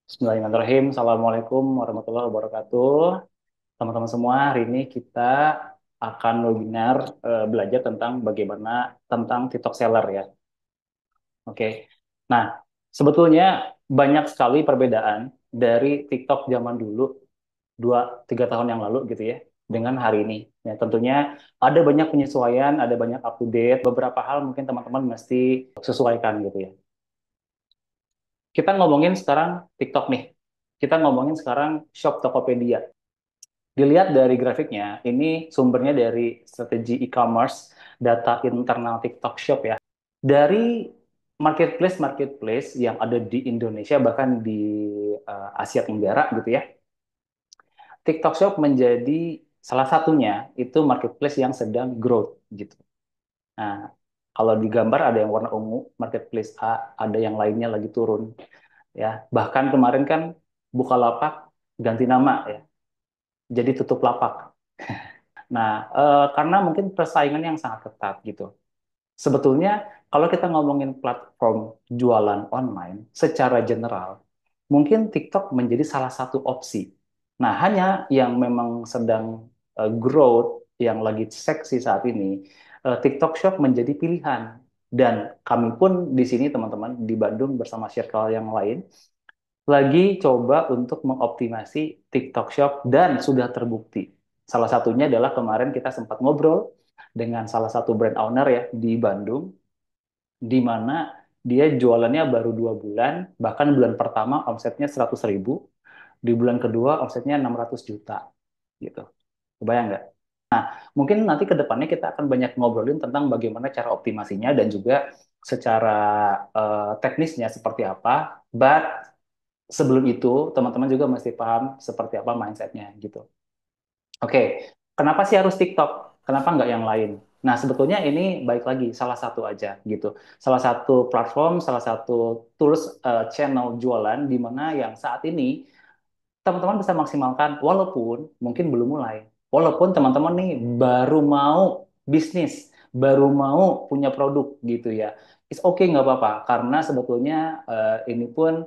Bismillahirrahmanirrahim. Assalamualaikum warahmatullahi wabarakatuh. Teman-teman semua, hari ini kita akan webinar belajar tentang bagaimana tentang TikTok Seller ya. Oke. Nah, sebetulnya banyak sekali perbedaan dari TikTok zaman dulu 2-3 tahun yang lalu gitu ya dengan hari ini. Ya, tentunya ada banyak penyesuaian, ada banyak up to date. Beberapa hal mungkin teman-teman mesti sesuaikan gitu ya. Kita ngomongin sekarang TikTok nih. Kita ngomongin sekarang Shop Tokopedia. Dilihat dari grafiknya, ini sumbernya dari strategi e-commerce, data internal TikTok Shop ya. Dari marketplace-marketplace yang ada di Indonesia, bahkan di Asia Tenggara gitu ya, TikTok Shop menjadi salah satunya itu marketplace yang sedang growth gitu. Nah, kalau di gambar ada yang warna ungu, marketplace A, ada yang lainnya lagi turun ya. Bahkan kemarin kan Bukalapak ganti nama ya, jadi Tutup Lapak. Nah, karena mungkin persaingan yang sangat ketat gitu. Sebetulnya kalau kita ngomongin platform jualan online secara general, mungkin TikTok menjadi salah satu opsi. Nah, hanya yang memang sedang growth, yang lagi seksi saat ini, TikTok Shop menjadi pilihan. Dan kami pun di sini teman-teman di Bandung bersama circle yang lain lagi coba untuk mengoptimasi TikTok Shop dan sudah terbukti. Salah satunya adalah kemarin kita sempat ngobrol dengan salah satu brand owner ya di Bandung, di mana dia jualannya baru 2 bulan, bahkan bulan pertama omsetnya 100.000, di bulan kedua omsetnya 600 juta gitu. Kebayang nggak? Mungkin nanti ke depannya kita akan banyak ngobrolin tentang bagaimana cara optimasinya dan juga secara teknisnya seperti apa. But sebelum itu, teman-teman juga mesti paham seperti apa mindsetnya gitu. Oke, kenapa sih harus TikTok? Kenapa nggak yang lain? Nah, sebetulnya ini baik lagi, salah satu aja gitu. Salah satu platform, salah satu tools channel jualan di mana yang saat ini teman-teman bisa maksimalkan walaupun mungkin belum mulai. Walaupun teman-teman nih baru mau bisnis, baru mau punya produk gitu ya. It's okay nggak apa-apa, karena sebetulnya ini pun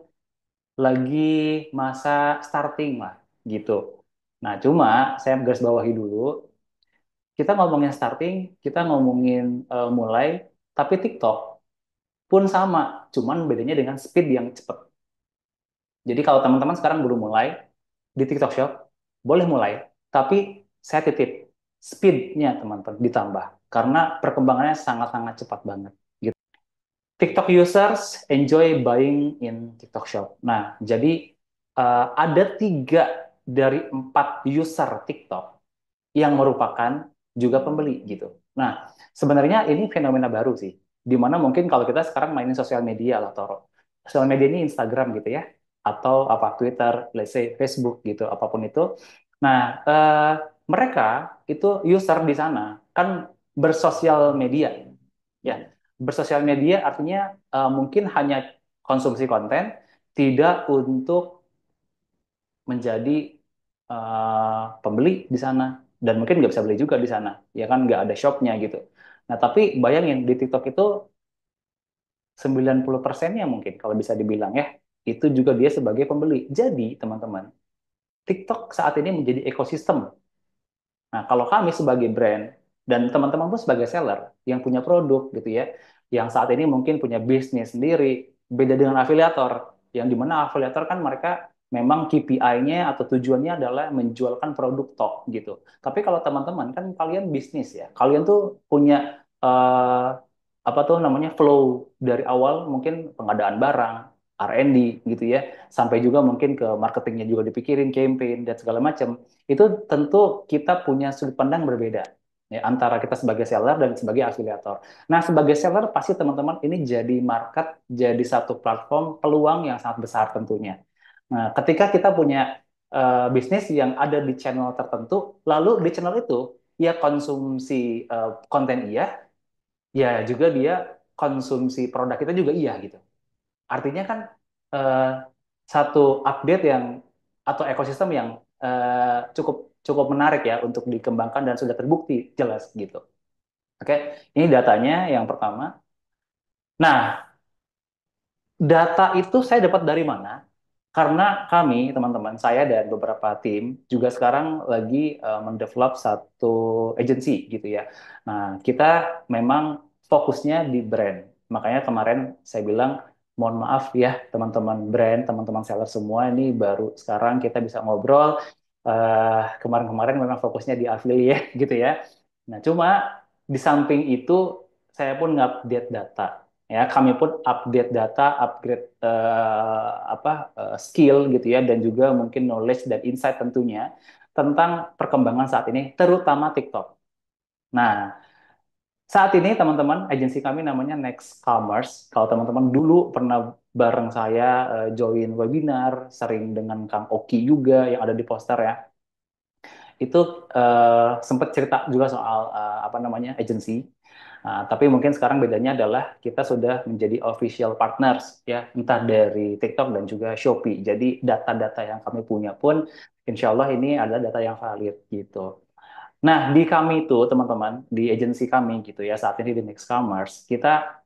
lagi masa starting lah gitu. Nah, cuma saya garis bawahi dulu, kita ngomongin starting, kita ngomongin mulai, tapi TikTok pun sama, cuman bedanya dengan speed yang cepat. Jadi kalau teman-teman sekarang belum mulai di TikTok Shop, boleh mulai, tapi saya titip speednya teman-teman ditambah karena perkembangannya sangat-sangat cepat banget. Gitu. TikTok users enjoy buying in TikTok Shop. Nah, jadi ada 3 dari 4 user TikTok yang merupakan juga pembeli gitu. Nah, sebenarnya ini fenomena baru sih, di mana mungkin kalau kita sekarang mainin sosial media lah, Toro. Sosial media ini Instagram gitu ya, atau apa Twitter, let's say Facebook gitu, apapun itu. Nah, mereka itu user di sana kan bersosial media, ya. Bersosial media artinya mungkin hanya konsumsi konten, tidak untuk menjadi pembeli di sana dan mungkin nggak bisa beli juga di sana ya kan nggak ada shopnya gitu. Nah tapi bayangin di TikTok itu 90%-nya mungkin kalau bisa dibilang ya itu juga dia sebagai pembeli. Jadi teman-teman, TikTok saat ini menjadi ekosistem. Nah, kalau kami sebagai brand dan teman-teman pun sebagai seller yang punya produk gitu ya, yang saat ini mungkin punya bisnis sendiri, beda dengan afiliator, yang dimana afiliator kan mereka memang KPI-nya atau tujuannya adalah menjualkan produk tok gitu. Tapi kalau teman-teman kan kalian bisnis ya, kalian tuh punya eh, apa tuh namanya flow dari awal mungkin pengadaan barang, R&D gitu ya, sampai juga mungkin ke marketingnya juga dipikirin, campaign dan segala macam itu tentu kita punya sudut pandang berbeda ya, antara kita sebagai seller dan sebagai afiliator. Nah, sebagai seller pasti teman-teman ini jadi market, jadi satu platform peluang yang sangat besar tentunya. Nah, ketika kita punya bisnis yang ada di channel tertentu, lalu di channel itu ya konsumsi konten iya, ya juga dia konsumsi produk kita juga iya gitu. Artinya kan eh, satu update yang atau ekosistem yang cukup cukup menarik ya untuk dikembangkan dan sudah terbukti jelas gitu. Oke, ini datanya yang pertama. Nah, data itu saya dapat dari mana? Karena kami, teman-teman, saya dan beberapa tim juga sekarang lagi mendevelop satu agency gitu ya. Nah, kita memang fokusnya di brand. Makanya kemarin saya bilang, mohon maaf ya teman-teman brand, teman-teman seller semua, ini baru sekarang kita bisa ngobrol. Kemarin-kemarin memang fokusnya di affiliate gitu ya. Nah, cuma di samping itu saya pun nge-update data. Ya, kami pun update data, upgrade skill gitu ya, dan juga mungkin knowledge dan insight tentunya tentang perkembangan saat ini, terutama TikTok. Nah, saat ini teman-teman, agensi kami namanya Next Commerce. Kalau teman-teman dulu pernah bareng saya join webinar, sering dengan Kang Oki juga yang ada di poster ya, itu sempat cerita juga soal apa namanya agency. Tapi mungkin sekarang bedanya adalah kita sudah menjadi official partners ya, entah dari TikTok dan juga Shopee. Jadi data-data yang kami punya pun, insya Allah ini adalah data yang valid gitu. Nah, di kami itu, teman-teman, di agensi kami gitu ya, saat ini di Next Commerce, kita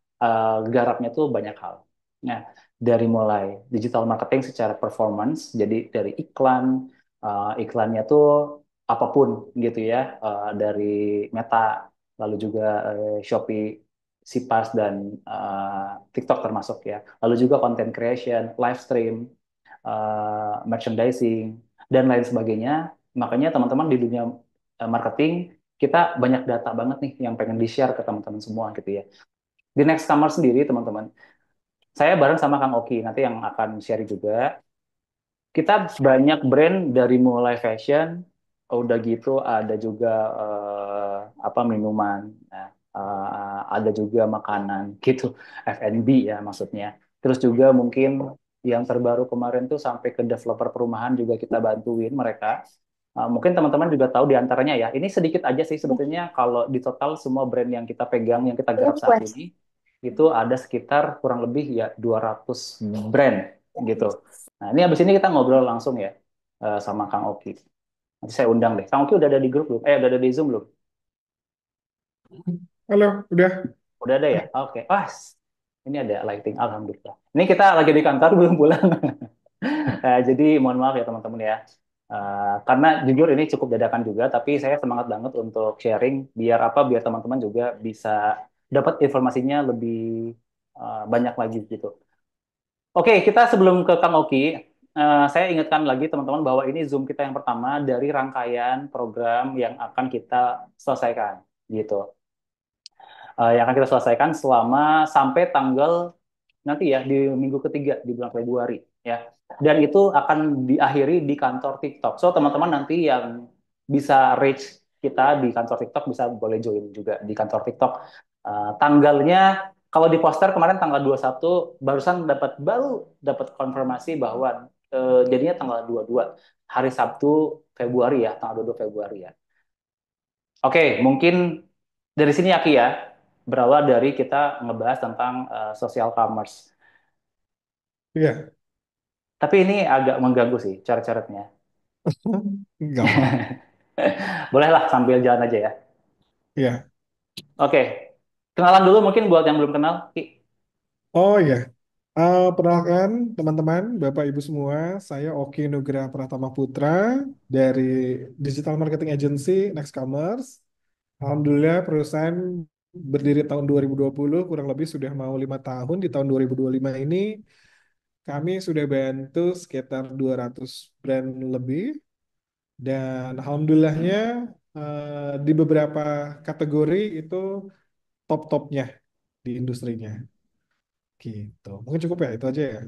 garapnya tuh banyak hal. Nah, dari mulai digital marketing secara performance, jadi dari iklan, iklannya tuh apapun gitu ya, dari Meta, lalu juga Shopee, Sipas, dan TikTok termasuk ya. Lalu juga content creation, live stream, merchandising, dan lain sebagainya. Makanya teman-teman di dunia marketing, kita banyak data banget nih yang pengen di-share ke teman-teman semua gitu ya. Di Nextcomer sendiri, teman-teman, saya bareng sama Kang Oki, nanti yang akan share juga. Kita banyak brand dari mulai fashion, udah gitu ada juga apa minuman, nah, ada juga makanan gitu, F&B ya maksudnya. Terus juga mungkin yang terbaru kemarin tuh sampai ke developer perumahan juga kita bantuin mereka. Mungkin teman-teman juga tahu di antaranya ya. Ini sedikit aja sih sebetulnya kalau di total semua brand yang kita pegang, yang kita garap saat ini, itu ada sekitar kurang lebih ya 200 brand gitu. Nah, ini habis ini kita ngobrol langsung ya sama Kang Oki. Nanti saya undang deh. Kang Oki udah ada di grup belum? Udah ada di Zoom belum? Halo, udah. Udah ada ya? Oke. Wah, ini ada lighting. Alhamdulillah. Ini kita lagi di kantor belum pulang. Jadi mohon maaf ya teman-teman ya. Karena jujur ini cukup dadakan juga, tapi saya semangat banget untuk sharing biar apa? Biar teman-teman juga bisa dapat informasinya lebih banyak lagi gitu. Oke, kita sebelum ke Kang Oki, saya ingatkan lagi teman-teman bahwa ini Zoom kita yang pertama dari rangkaian program yang akan kita selesaikan gitu. Yang akan kita selesaikan selama sampai tanggal nanti ya di minggu ketiga di bulan Februari ya. Dan itu akan diakhiri di kantor TikTok. So teman-teman nanti yang bisa reach kita di kantor TikTok bisa boleh join juga di kantor TikTok. Tanggalnya kalau di poster kemarin tanggal 21 barusan baru dapat konfirmasi bahwa jadinya tanggal 22 hari Sabtu Februari ya, tanggal 22 Februari ya. Oke, mungkin dari sini Aki ya, berawal dari kita ngebahas tentang social commerce. Iya, Tapi ini agak mengganggu sih cara-caranya. nggak apa-apa. Bolehlah sambil jalan aja ya. Iya. Oke, kenalan dulu mungkin buat yang belum kenal. Ki. Oh iya, perkenalkan teman-teman, Bapak Ibu semua, saya Oki Nugraha Pratama Putra dari Digital Marketing Agency Next Commerce. Alhamdulillah perusahaan berdiri tahun 2020, kurang lebih sudah mau 5 tahun. Di tahun 2025 ini kami sudah bantu sekitar 200 brand lebih. Dan alhamdulillahnya di beberapa kategori itu top-topnya di industrinya. Gitu. Mungkin cukup ya, itu aja ya.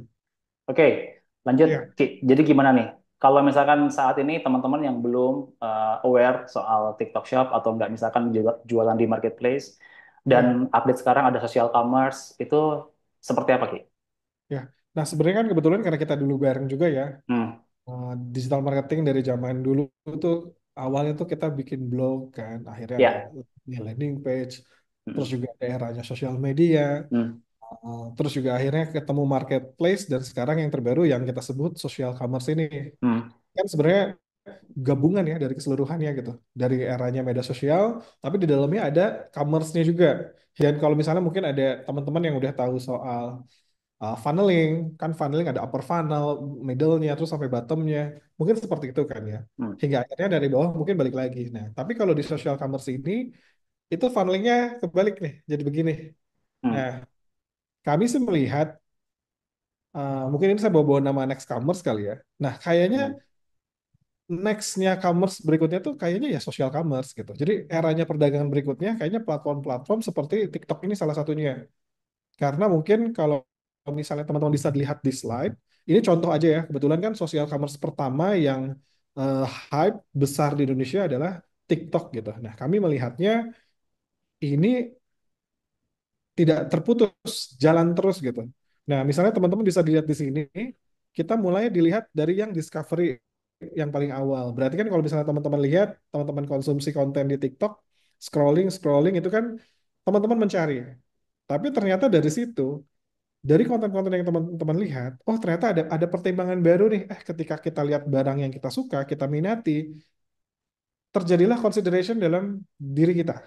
Oke, lanjut. Iya, Ki. Jadi gimana nih? Kalau misalkan saat ini teman-teman yang belum aware soal TikTok Shop atau nggak misalkan jualan di marketplace dan ya, update sekarang ada social commerce, itu seperti apa Ki? ya. Nah, sebenarnya kan kebetulan karena kita dulu bareng juga ya, Hmm, digital marketing dari zaman dulu tuh awalnya tuh kita bikin blog kan, akhirnya ada ya. landing page, terus Hmm, juga ada eranya sosial media, hmm, terus juga akhirnya ketemu marketplace dan sekarang yang terbaru yang kita sebut social commerce ini. hmm, Kan sebenarnya gabungan ya dari keseluruhannya gitu. Dari eranya media sosial, tapi di dalamnya ada commerce-nya juga. Dan kalau misalnya mungkin ada teman-teman yang udah tahu soal funneling, kan funneling ada upper funnel, middle-nya, terus sampai bottom-nya. Mungkin seperti itu kan ya. Hmm. Hingga akhirnya dari bawah mungkin balik lagi. Nah, tapi kalau di social commerce ini, itu funnelingnya kebalik nih, jadi begini. Hmm. Nah, kami sih melihat, mungkin ini saya bawa-bawa nama next commerce kali ya. Nah, kayaknya Hmm. next-nya commerce berikutnya tuh kayaknya ya social commerce gitu. Jadi eranya perdagangan berikutnya kayaknya platform-platform seperti TikTok ini salah satunya. Karena mungkin kalau misalnya teman-teman bisa lihat di slide, ini contoh aja ya. Kebetulan kan social commerce pertama yang hype besar di Indonesia adalah TikTok gitu. Nah, kami melihatnya ini tidak terputus, jalan terus gitu. Nah, misalnya teman-teman bisa dilihat di sini, kita mulai dilihat dari yang discovery yang paling awal. Berarti kan kalau misalnya teman-teman lihat, teman-teman konsumsi konten di TikTok, scrolling, scrolling itu kan teman-teman mencari. Tapi ternyata dari situ, dari konten-konten yang teman-teman lihat, oh ternyata ada pertimbangan baru nih. Ketika kita lihat barang yang kita suka, kita minati, terjadilah consideration dalam diri kita.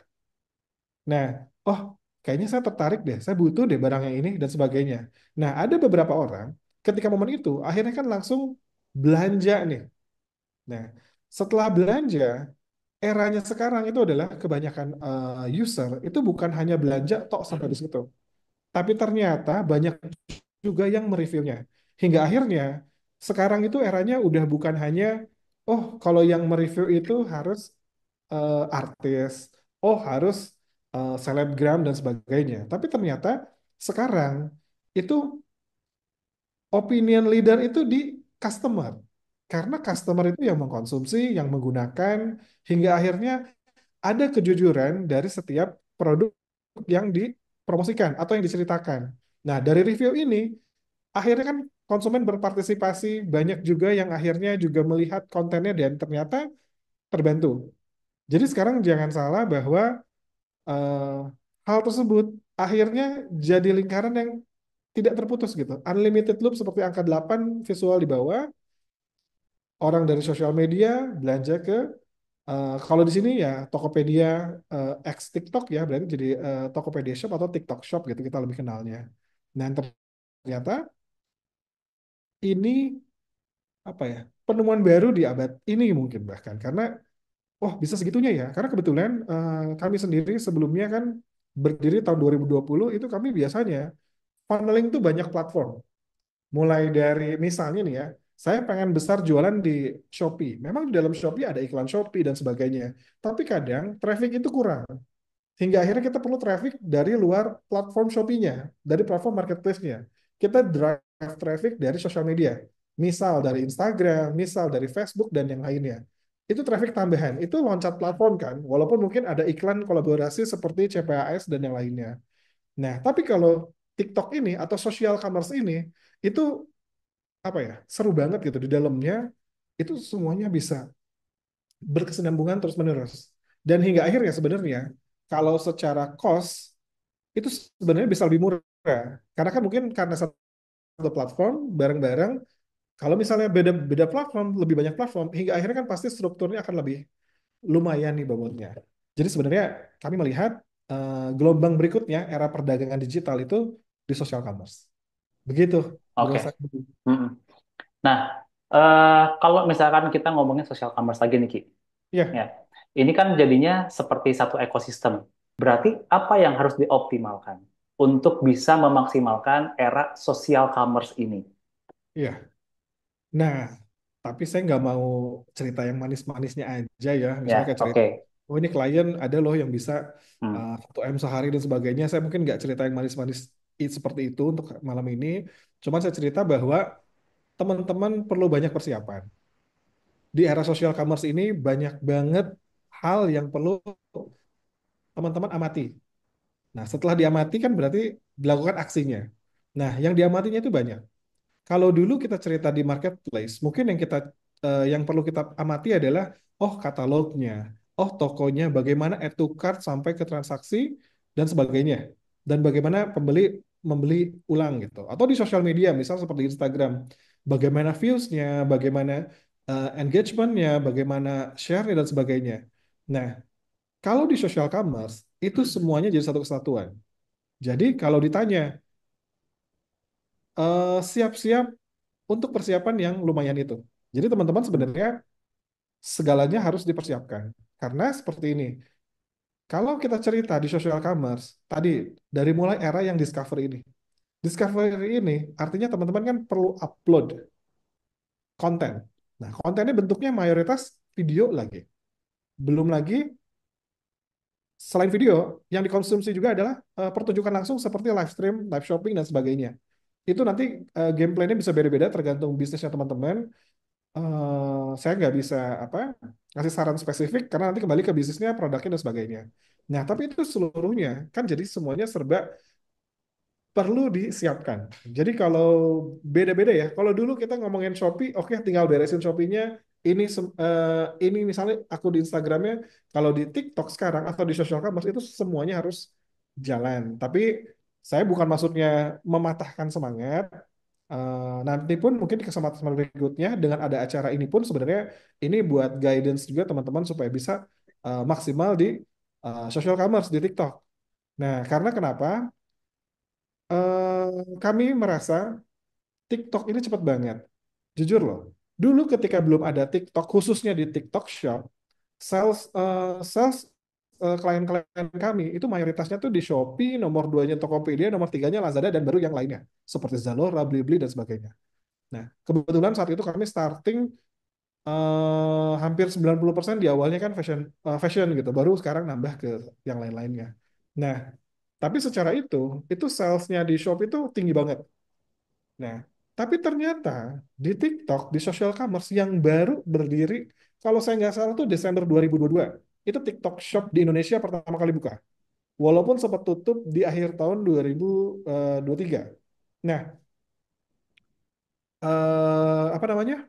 Nah, oh kayaknya saya tertarik deh, saya butuh deh barang yang ini dan sebagainya. Nah, ada beberapa orang ketika momen itu akhirnya kan langsung belanja nih. Nah, setelah belanja, eranya sekarang itu adalah kebanyakan user itu bukan hanya belanja tok sampai di situ, tapi ternyata banyak juga yang mereviewnya. Hingga akhirnya sekarang itu eranya udah bukan hanya oh kalau yang mereview itu harus artis, oh harus selebgram dan sebagainya. Tapi ternyata sekarang itu opinion leader itu di customer. Karena customer itu yang mengkonsumsi, yang menggunakan, hingga akhirnya ada kejujuran dari setiap produk yang dipromosikan atau yang diceritakan. Nah, dari review ini, akhirnya kan konsumen berpartisipasi, banyak juga yang akhirnya juga melihat kontennya dan ternyata terbantu. Jadi sekarang jangan salah bahwa eh, hal tersebut akhirnya jadi lingkaran yang tidak terputus gitu. Unlimited loop seperti angka 8 visual di bawah, orang dari sosial media belanja ke kalau di sini ya Tokopedia X TikTok ya berarti jadi Tokopedia Shop atau TikTok Shop gitu kita lebih kenalnya. Nah, ternyata ini apa ya? Penemuan baru di abad ini mungkin bahkan karena oh bisa segitunya ya. Karena kebetulan kami sendiri sebelumnya kan berdiri tahun 2020 itu kami biasanya funneling tuh banyak platform. Mulai dari misalnya nih ya, saya pengen besar jualan di Shopee. Memang di dalam Shopee ada iklan Shopee dan sebagainya. Tapi kadang traffic itu kurang. Hingga akhirnya kita perlu traffic dari luar platform Shopee-nya, dari platform marketplace-nya. Kita drive traffic dari sosial media. Misal dari Instagram, misal dari Facebook, dan yang lainnya. Itu traffic tambahan. Itu loncat platform kan, walaupun mungkin ada iklan kolaborasi seperti CPAS dan yang lainnya. Nah, tapi kalau TikTok ini atau social commerce ini, itu apa ya, seru banget gitu. Di dalamnya, itu semuanya bisa berkesinambungan terus-menerus. Dan hingga akhirnya sebenarnya, kalau secara cost, itu sebenarnya bisa lebih murah. Karena kan mungkin karena satu platform bareng-bareng, kalau misalnya beda beda platform, lebih banyak platform, hingga akhirnya kan pasti strukturnya akan lebih lumayan nih bobotnya. Jadi sebenarnya kami melihat gelombang berikutnya era perdagangan digital itu di social commerce. Begitu, Bro Oke. Sandi. Mm-mm. Nah, kalau misalkan kita ngomongin social commerce lagi nih, Ki, ya, Ya, ini kan jadinya seperti satu ekosistem. Berarti apa yang harus dioptimalkan untuk bisa memaksimalkan era social commerce ini? iya. Nah, tapi saya nggak mau cerita yang manis-manisnya aja ya. Misalnya Ya, kayak cerita, oke. oh ini klien ada loh yang bisa Hmm. 1 M sehari dan sebagainya. Saya mungkin nggak cerita yang manis-manis seperti itu untuk malam ini. Cuman saya cerita bahwa teman-teman perlu banyak persiapan. Di era social commerce ini banyak banget hal yang perlu teman-teman amati. Nah, setelah diamati kan berarti dilakukan aksinya. Nah, yang diamatinya itu banyak. Kalau dulu kita cerita di marketplace, mungkin yang perlu kita amati adalah oh katalognya, oh tokonya, bagaimana add to cart sampai ke transaksi dan sebagainya, dan bagaimana pembeli membeli ulang gitu. Atau di sosial media, misal seperti Instagram, bagaimana views-nya, bagaimana engagement-nya, bagaimana share-nya dan sebagainya. Nah, kalau di social commerce itu semuanya jadi satu kesatuan. Jadi kalau ditanya siap-siap untuk persiapan yang lumayan itu. Jadi teman-teman sebenarnya segalanya harus dipersiapkan. Karena seperti ini, kalau kita cerita di social commerce, tadi dari mulai era yang discovery ini. Discovery ini artinya teman-teman kan perlu upload konten. Nah, kontennya bentuknya mayoritas video lagi. Belum lagi selain video, yang dikonsumsi juga adalah pertunjukan langsung seperti live stream, live shopping, dan sebagainya. Itu nanti gameplaynya bisa beda-beda tergantung bisnisnya teman-teman. Saya nggak bisa apa ngasih saran spesifik karena nanti kembali ke bisnisnya, produknya, dan sebagainya. Nah, tapi itu seluruhnya kan jadi semuanya serba perlu disiapkan. Jadi kalau beda-beda ya. Kalau dulu kita ngomongin Shopee, oke tinggal beresin Shopee-nya. Ini misalnya aku di Instagramnya, kalau di TikTok sekarang atau di social commerce itu semuanya harus jalan. Tapi saya bukan maksudnya mematahkan semangat. Nanti pun mungkin di kesempatan berikutnya dengan ada acara ini pun sebenarnya ini buat guidance juga teman-teman supaya bisa maksimal di social commerce di TikTok. Nah, karena kenapa? Kami merasa TikTok ini cepat banget. Jujur loh, dulu ketika belum ada TikTok, khususnya di TikTok Shop, sales klien-klien kami itu mayoritasnya tuh di Shopee, nomor duanya Tokopedia, nomor tiganya Lazada, dan baru yang lainnya, seperti Zalora, Blibli, dan sebagainya. Nah, kebetulan saat itu kami starting hampir 90% di awalnya kan fashion gitu, baru sekarang nambah ke yang lain-lainnya. Nah, tapi secara itu salesnya di shop itu tinggi banget. Nah, tapi ternyata di TikTok, di social commerce yang baru berdiri, kalau saya nggak salah tuh Desember 2022, itu TikTok Shop di Indonesia pertama kali buka. Walaupun sempat tutup di akhir tahun 2023. Nah, apa namanya?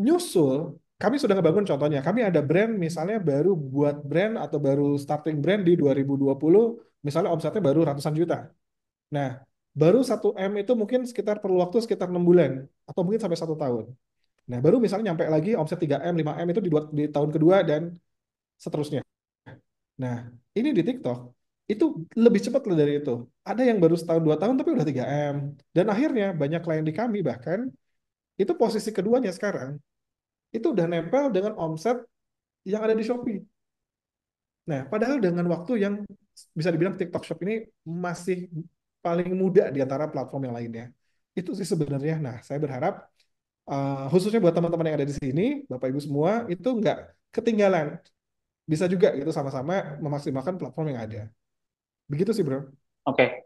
Nyusul, kami sudah ngebangun contohnya. Kami ada brand misalnya baru buat brand atau baru starting brand di 2020, misalnya omsetnya baru ratusan juta. Nah, baru 1 M itu mungkin sekitar perlu waktu sekitar 6 bulan atau mungkin sampai 1 tahun. Nah, baru misalnya nyampe lagi omset 3 M, 5 M itu di tahun kedua dan seterusnya. Nah, ini di TikTok itu lebih cepat loh dari itu. Ada yang baru setahun 2 tahun tapi udah 3 M. Dan akhirnya banyak klien di kami bahkan itu posisi keduanya sekarang itu udah nempel dengan omset yang ada di Shopee. Nah, padahal dengan waktu yang bisa dibilang TikTok Shop ini masih paling muda di antara platform yang lainnya. Itu sih sebenarnya. Nah, saya berharap khususnya buat teman-teman yang ada di sini, Bapak Ibu semua, itu nggak ketinggalan. Bisa juga gitu sama-sama memaksimalkan platform yang ada. Begitu sih, bro. Oke.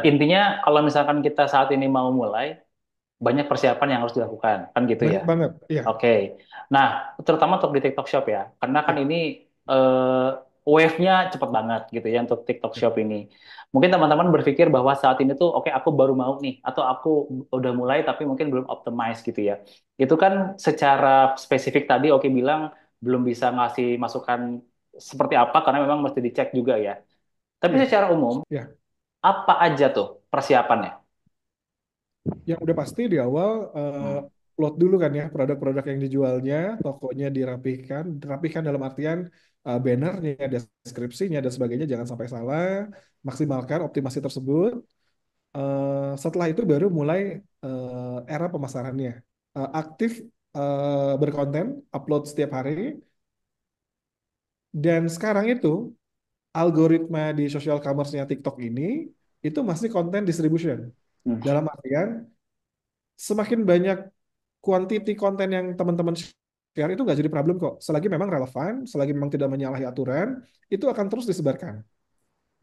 Intinya kalau misalkan kita saat ini mau mulai, banyak persiapan yang harus dilakukan, kan gitu ya. Banyak banget. Iya, Oke. Nah, terutama untuk di TikTok Shop ya, karena kan iya, ini eh, wave-nya cepat banget gitu ya untuk TikTok iya, Shop ini. Mungkin teman-teman berpikir bahwa saat ini tuh, oke aku baru mau nih, atau aku udah mulai tapi mungkin belum optimize gitu ya. Itu kan secara spesifik tadi oke bilang belum bisa ngasih masukan seperti apa karena memang mesti dicek juga ya. Tapi iya, secara umum, iya. apa aja tuh persiapannya? Yang udah pasti di awal Hmm. load dulu kan ya produk-produk yang dijualnya, tokonya dirapihkan dalam artian bannernya, deskripsinya dan sebagainya jangan sampai salah, maksimalkan optimasi tersebut. Setelah itu baru mulai era pemasarannya. Aktif berkonten, upload setiap hari, dan sekarang itu algoritma di social commerce-nya TikTok ini itu masih konten distribution. Hmm. Dalam artian semakin banyak quantity konten yang teman-teman share itu nggak jadi problem kok. Selagi memang relevan, selagi memang tidak menyalahi aturan, itu akan terus disebarkan.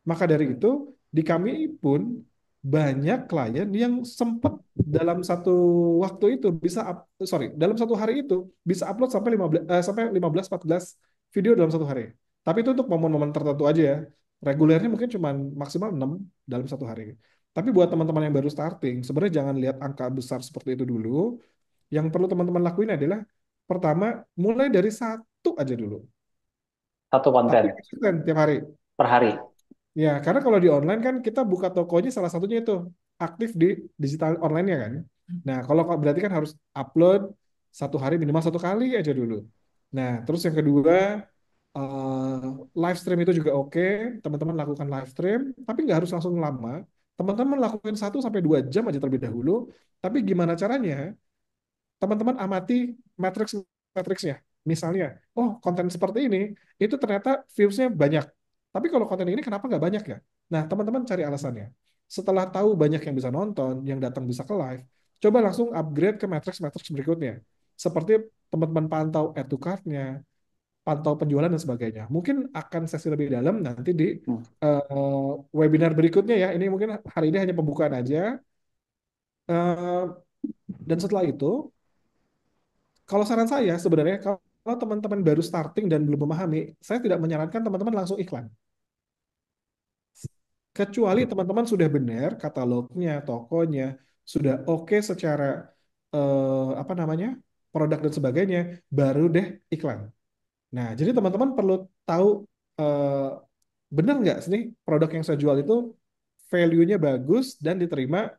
Maka dari itu, di kami pun banyak klien yang sempat dalam satu waktu itu dalam satu hari itu bisa upload sampai 15 14 video dalam satu hari. Tapi itu untuk momen-momen tertentu aja ya. Regulernya mungkin cuma maksimal 6 dalam satu hari. Tapi buat teman-teman yang baru starting, sebenarnya jangan lihat angka besar seperti itu dulu. Yang perlu teman-teman lakuin adalah pertama, mulai dari satu aja dulu. Satu Tapi konten konsisten tiap hari. per hari. Ya, karena kalau di online kan kita buka tokonya salah satunya itu aktif di digital online-nya kan. Nah, kalau berarti kan harus upload 1 hari minimal 1 kali aja dulu. Nah, terus yang kedua, live stream itu juga oke. Teman-teman lakukan live stream, tapi nggak harus langsung lama. Teman-teman lakuin 1 sampai 2 jam aja terlebih dahulu, tapi gimana caranya? Teman-teman amati matriksnya. Misalnya, oh konten seperti ini, itu ternyata views-nya banyak. Tapi kalau konten ini kenapa nggak banyak ya? Nah, teman-teman cari alasannya. Setelah tahu banyak yang bisa nonton, yang datang bisa ke live, coba langsung upgrade ke matriks-matriks berikutnya. Seperti teman-teman pantau add to cart-nya, pantau penjualan dan sebagainya. Mungkin akan sesi lebih dalam nanti di Hmm. webinar berikutnya ya. Ini mungkin hari ini hanya pembukaan aja. Eh, dan setelah itu, kalau saran saya sebenarnya kalau teman-teman baru starting dan belum memahami, saya tidak menyarankan teman-teman langsung iklan. Kecuali teman-teman sudah benar katalognya, tokonya, sudah oke secara apa namanya produk dan sebagainya, baru deh iklan. Nah, jadi teman-teman perlu tahu eh, benar nggak sih produk yang saya jual itu value-nya bagus dan diterima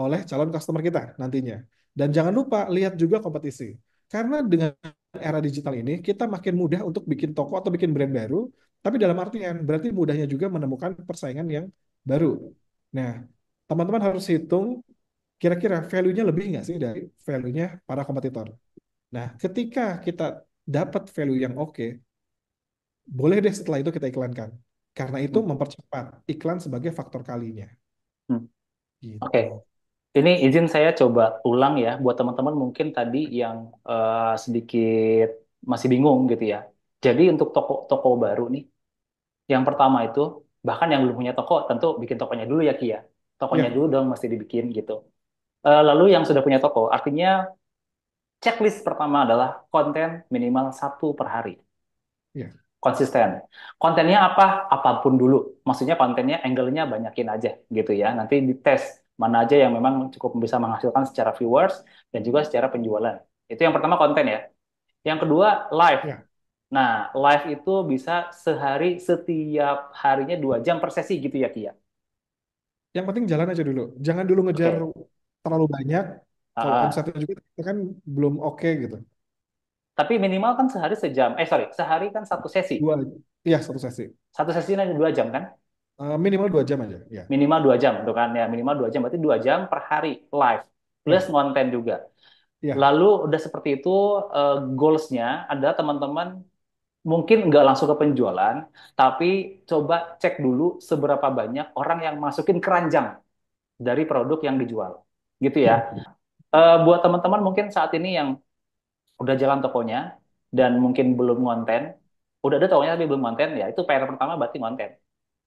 oleh calon customer kita nantinya. Dan jangan lupa lihat juga kompetisi. Karena dengan era digital ini, kita makin mudah untuk bikin toko atau bikin brand baru, tapi dalam artian berarti mudahnya juga menemukan persaingan yang baru. Nah, teman-teman harus hitung kira-kira value-nya lebih nggak sih dari value-nya para kompetitor. Nah, ketika kita dapat value yang oke, boleh deh setelah itu kita iklankan. Karena itu Hmm. mempercepat iklan sebagai faktor kalinya. Hmm. Oke, Gitu. ini izin saya coba ulang ya buat teman-teman mungkin tadi yang sedikit masih bingung gitu ya. Jadi untuk toko-toko baru nih, yang pertama itu bahkan yang belum punya toko tentu bikin tokonya dulu ya Ki ya. Tokonya Ya, dulu dong mesti dibikin gitu. Lalu yang sudah punya toko, artinya checklist pertama adalah konten minimal satu per hari. ya, Konsisten. Kontennya apa? Apapun dulu. Maksudnya kontennya angle-nya banyakin aja gitu ya. Nanti dites mana aja yang memang cukup bisa menghasilkan secara viewers dan juga secara penjualan. Itu yang pertama konten ya. Yang kedua live. ya. Nah, live itu bisa sehari setiap harinya 2 jam per sesi gitu ya Kia. Yang penting jalan aja dulu. Jangan dulu ngejar Oke. terlalu banyak. Ah, Kalau ah. omsetnya juga kita kan belum oke gitu. Tapi minimal kan sehari sejam. Sorry, sehari kan satu sesi. Dua, iya 1 sesi. Satu sesi nanti 2 jam kan? Minimal 2 jam aja. Ya, Minimal 2 jam, tuh kan ya. Minimal 2 jam, berarti 2 jam per hari live. Plus ya, konten juga. ya. Lalu udah seperti itu, goals-nya adalah teman-teman mungkin nggak langsung ke penjualan, tapi coba cek dulu seberapa banyak orang yang masukin keranjang dari produk yang dijual. Gitu ya. Buat teman-teman mungkin saat ini yang udah jalan tokonya dan mungkin belum ngonten, udah ada tokonya tapi belum ngonten, ya itu PR pertama berarti ngonten.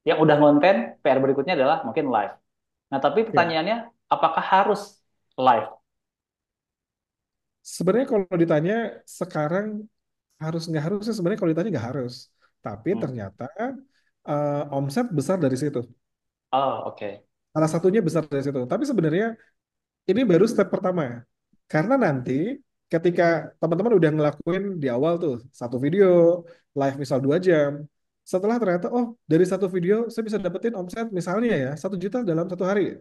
Yang udah ngonten, PR berikutnya adalah mungkin live. Nah, tapi Ya. pertanyaannya, apakah harus live? Sebenarnya kalau ditanya sekarang harus nggak harus sih sebenarnya kalau ditanya nggak harus. Tapi Hmm. ternyata omset besar dari situ. Oh, oke. Salah satunya besar dari situ. Tapi sebenarnya ini baru step pertama. Karena nanti ketika teman-teman udah ngelakuin di awal tuh 1 video, live misal 2 jam, setelah ternyata oh dari 1 video saya bisa dapetin omset misalnya ya 1 juta dalam 1 hari.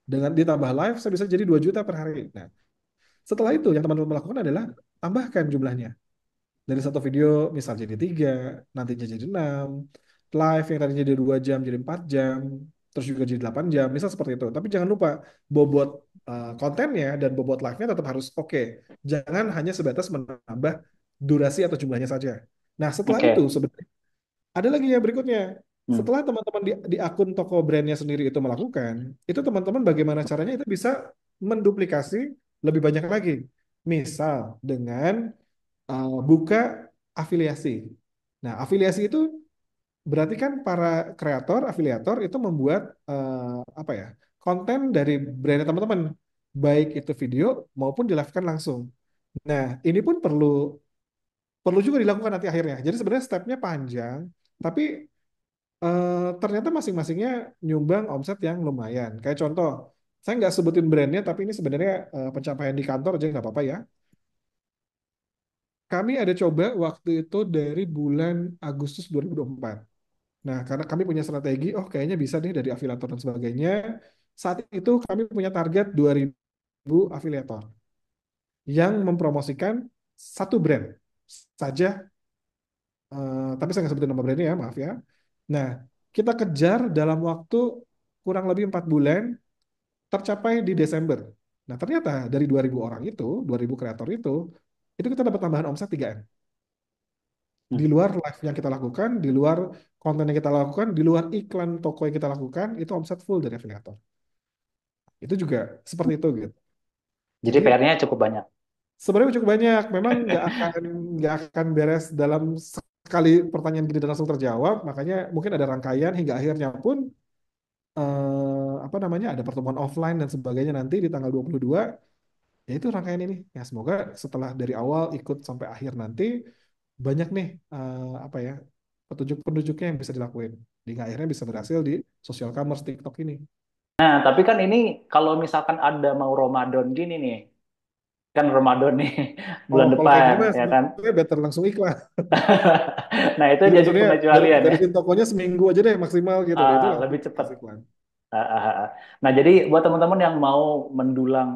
Dengan ditambah live saya bisa jadi 2 juta per hari. Nah setelah itu yang teman-teman lakukan adalah tambahkan jumlahnya. Dari 1 video misal jadi 3, nantinya jadi 6, live yang tadinya jadi 2 jam jadi 4 jam, terus juga jadi 8 jam, misal seperti itu. Tapi jangan lupa bobot kontennya dan bobot live-nya tetap harus oke. Jangan hanya sebatas menambah durasi atau jumlahnya saja. Nah, setelah itu Oke. sebenarnya ada lagi ya berikutnya. Hmm. Setelah teman-teman di akun toko brandnya sendiri itu melakukan, itu teman-teman bagaimana caranya itu bisa menduplikasi lebih banyak lagi. Misal dengan buka afiliasi. Nah, afiliasi itu berarti kan para kreator, afiliator itu membuat apa ya konten dari brand teman-teman, baik itu video maupun dilakukan langsung. Nah, ini pun perlu perlu juga dilakukan nanti akhirnya. Jadi sebenarnya stepnya panjang, tapi ternyata masing-masingnya nyumbang omset yang lumayan. Kayak contoh, saya nggak sebutin brandnya, tapi ini sebenarnya pencapaian di kantor aja nggak apa-apa ya. Kami ada coba waktu itu dari bulan Agustus 2024. Nah, karena kami punya strategi, oh kayaknya bisa nih dari afiliator dan sebagainya. Saat itu kami punya target 2.000 afiliator yang mempromosikan satu brand saja, tapi saya nggak sebutin nama brandnya ya, maaf ya. Nah, kita kejar dalam waktu kurang lebih 4 bulan tercapai di Desember. Nah, ternyata dari 2.000 orang itu, 2.000 kreator itu kita dapat tambahan omset 3M. Hmm. Di luar live yang kita lakukan, di luar konten yang kita lakukan, di luar iklan toko yang kita lakukan, itu omset full dari afiliator. Itu juga seperti itu gitu. Jadi Jadi PR-nya cukup banyak. sebenarnya cukup banyak. Memang nggak akan beres dalam sekali pertanyaan gini dan langsung terjawab. Makanya mungkin ada rangkaian hingga akhirnya pun apa namanya ada pertemuan offline dan sebagainya nanti di tanggal 22. Ya itu rangkaian ini. Ya semoga setelah dari awal ikut sampai akhir nanti banyak nih apa ya petunjuk-petunjuknya yang bisa dilakuin. Hingga akhirnya bisa berhasil di social commerce TikTok ini. Nah, tapi kan ini kalau misalkan ada mau Ramadan gini nih, kan Ramadan nih Oh, bulan kalau kayak depan, gini mas, ya kan? sebenarnya better langsung iklan. Nah, itu Jadi jadi maksudnya pengecualian. beresin tokonya seminggu aja deh maksimal gitu. Itu langsung Lebih cepat. kasih iklan. Nah, jadi buat teman-teman yang mau mendulang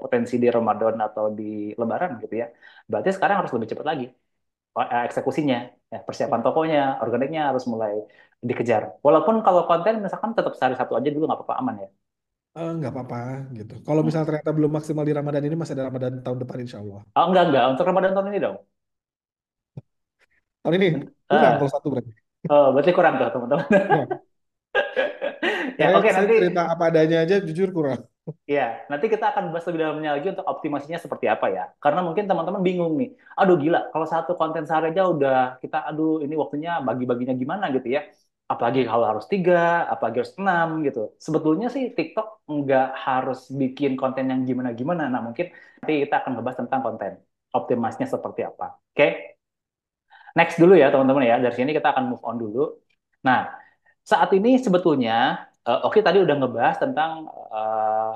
potensi di Ramadan atau di Lebaran gitu ya, berarti sekarang harus lebih cepat lagi eksekusinya, ya, persiapan Ya, tokonya, organiknya harus mulai dikejar. Walaupun kalau konten misalkan tetap sehari satu aja dulu nggak apa-apa aman ya. nggak apa-apa gitu. Kalau Hmm. misalnya ternyata belum maksimal di Ramadan ini masih ada Ramadan tahun depan insya Allah. Oh, enggak untuk Ramadan tahun ini dong. Tahun ini kurang Eh, kalau satu berarti. oh, berarti kurang tuh teman-teman. Ya, Ya, oke saya nanti. cerita apa adanya aja jujur kurang. Ya, nanti kita akan bahas lebih dalamnya lagi untuk optimasinya seperti apa ya. Karena mungkin teman-teman bingung nih. Aduh gila, kalau satu konten sehari aja udah kita, aduh ini waktunya bagi-baginya gimana gitu ya. Apalagi kalau harus tiga, apalagi harus enam gitu. Sebetulnya sih TikTok nggak harus bikin konten yang gimana-gimana. Nah mungkin nanti kita akan ngebahas tentang konten. Optimasinya seperti apa. Oke, next dulu ya teman-teman ya. Dari sini kita akan move on dulu. Nah, saat ini sebetulnya, oke tadi udah ngebahas tentang eh,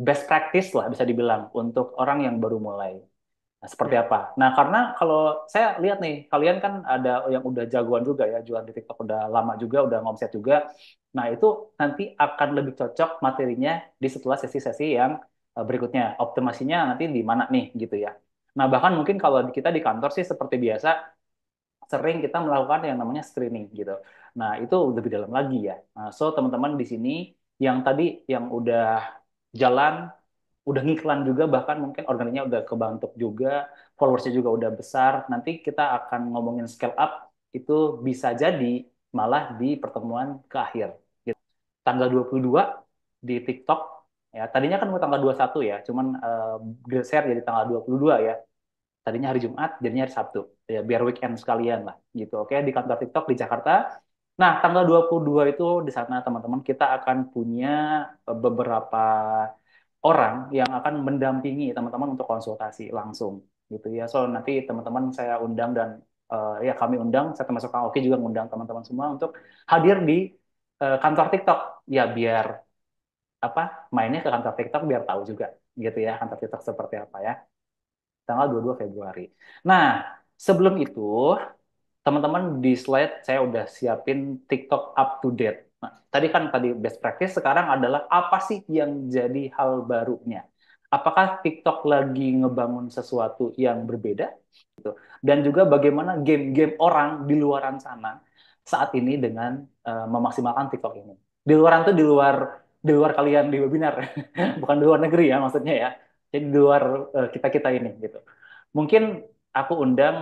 best practice lah bisa dibilang untuk orang yang baru mulai. Nah, seperti Ya. apa? Nah, karena kalau saya lihat nih, kalian kan ada yang udah jagoan juga ya, jualan di TikTok udah lama juga, udah ngomset juga. Nah, itu nanti akan lebih cocok materinya di setelah sesi-sesi yang berikutnya. Optimasinya nanti di mana nih gitu ya. Nah, bahkan mungkin kalau kita di kantor sih seperti biasa, sering kita melakukan yang namanya screening gitu. Nah, itu lebih dalam lagi ya. Nah, so teman-teman di sini yang tadi yang udah jalan, udah ngiklan juga, bahkan mungkin organiknya udah kebantuk juga, followersnya juga udah besar. Nanti kita akan ngomongin scale up, itu bisa jadi malah di pertemuan ke akhir. Gitu. Tanggal 22 di TikTok, ya tadinya kan mau tanggal 21 ya, cuman geser jadi tanggal 22 ya. Tadinya hari Jumat, jadinya hari Sabtu. Ya, biar weekend sekalian lah, gitu. Oke, di kantor TikTok di Jakarta. Nah, tanggal 22 itu di sana teman-teman kita akan punya beberapa orang yang akan mendampingi teman-teman untuk konsultasi langsung gitu ya. So nanti teman-teman saya undang dan ya kami undang, saya termasuk Kang Oki juga mengundang teman-teman semua untuk hadir di kantor TikTok ya biar apa mainnya ke kantor TikTok biar tahu juga gitu ya kantor TikTok seperti apa ya. Tanggal 22 Februari. Nah, sebelum itu teman-teman di slide saya udah siapin TikTok up to date. Nah, tadi best practice, sekarang adalah apa sih yang jadi hal barunya? Apakah TikTok lagi ngebangun sesuatu yang berbeda? Dan juga bagaimana game-game orang di luaran sana saat ini dengan memaksimalkan TikTok ini. Di luaran tuh di luar kalian di webinar, bukan di luar negeri ya maksudnya ya. Jadi di luar kita-kita ini gitu. Mungkin aku undang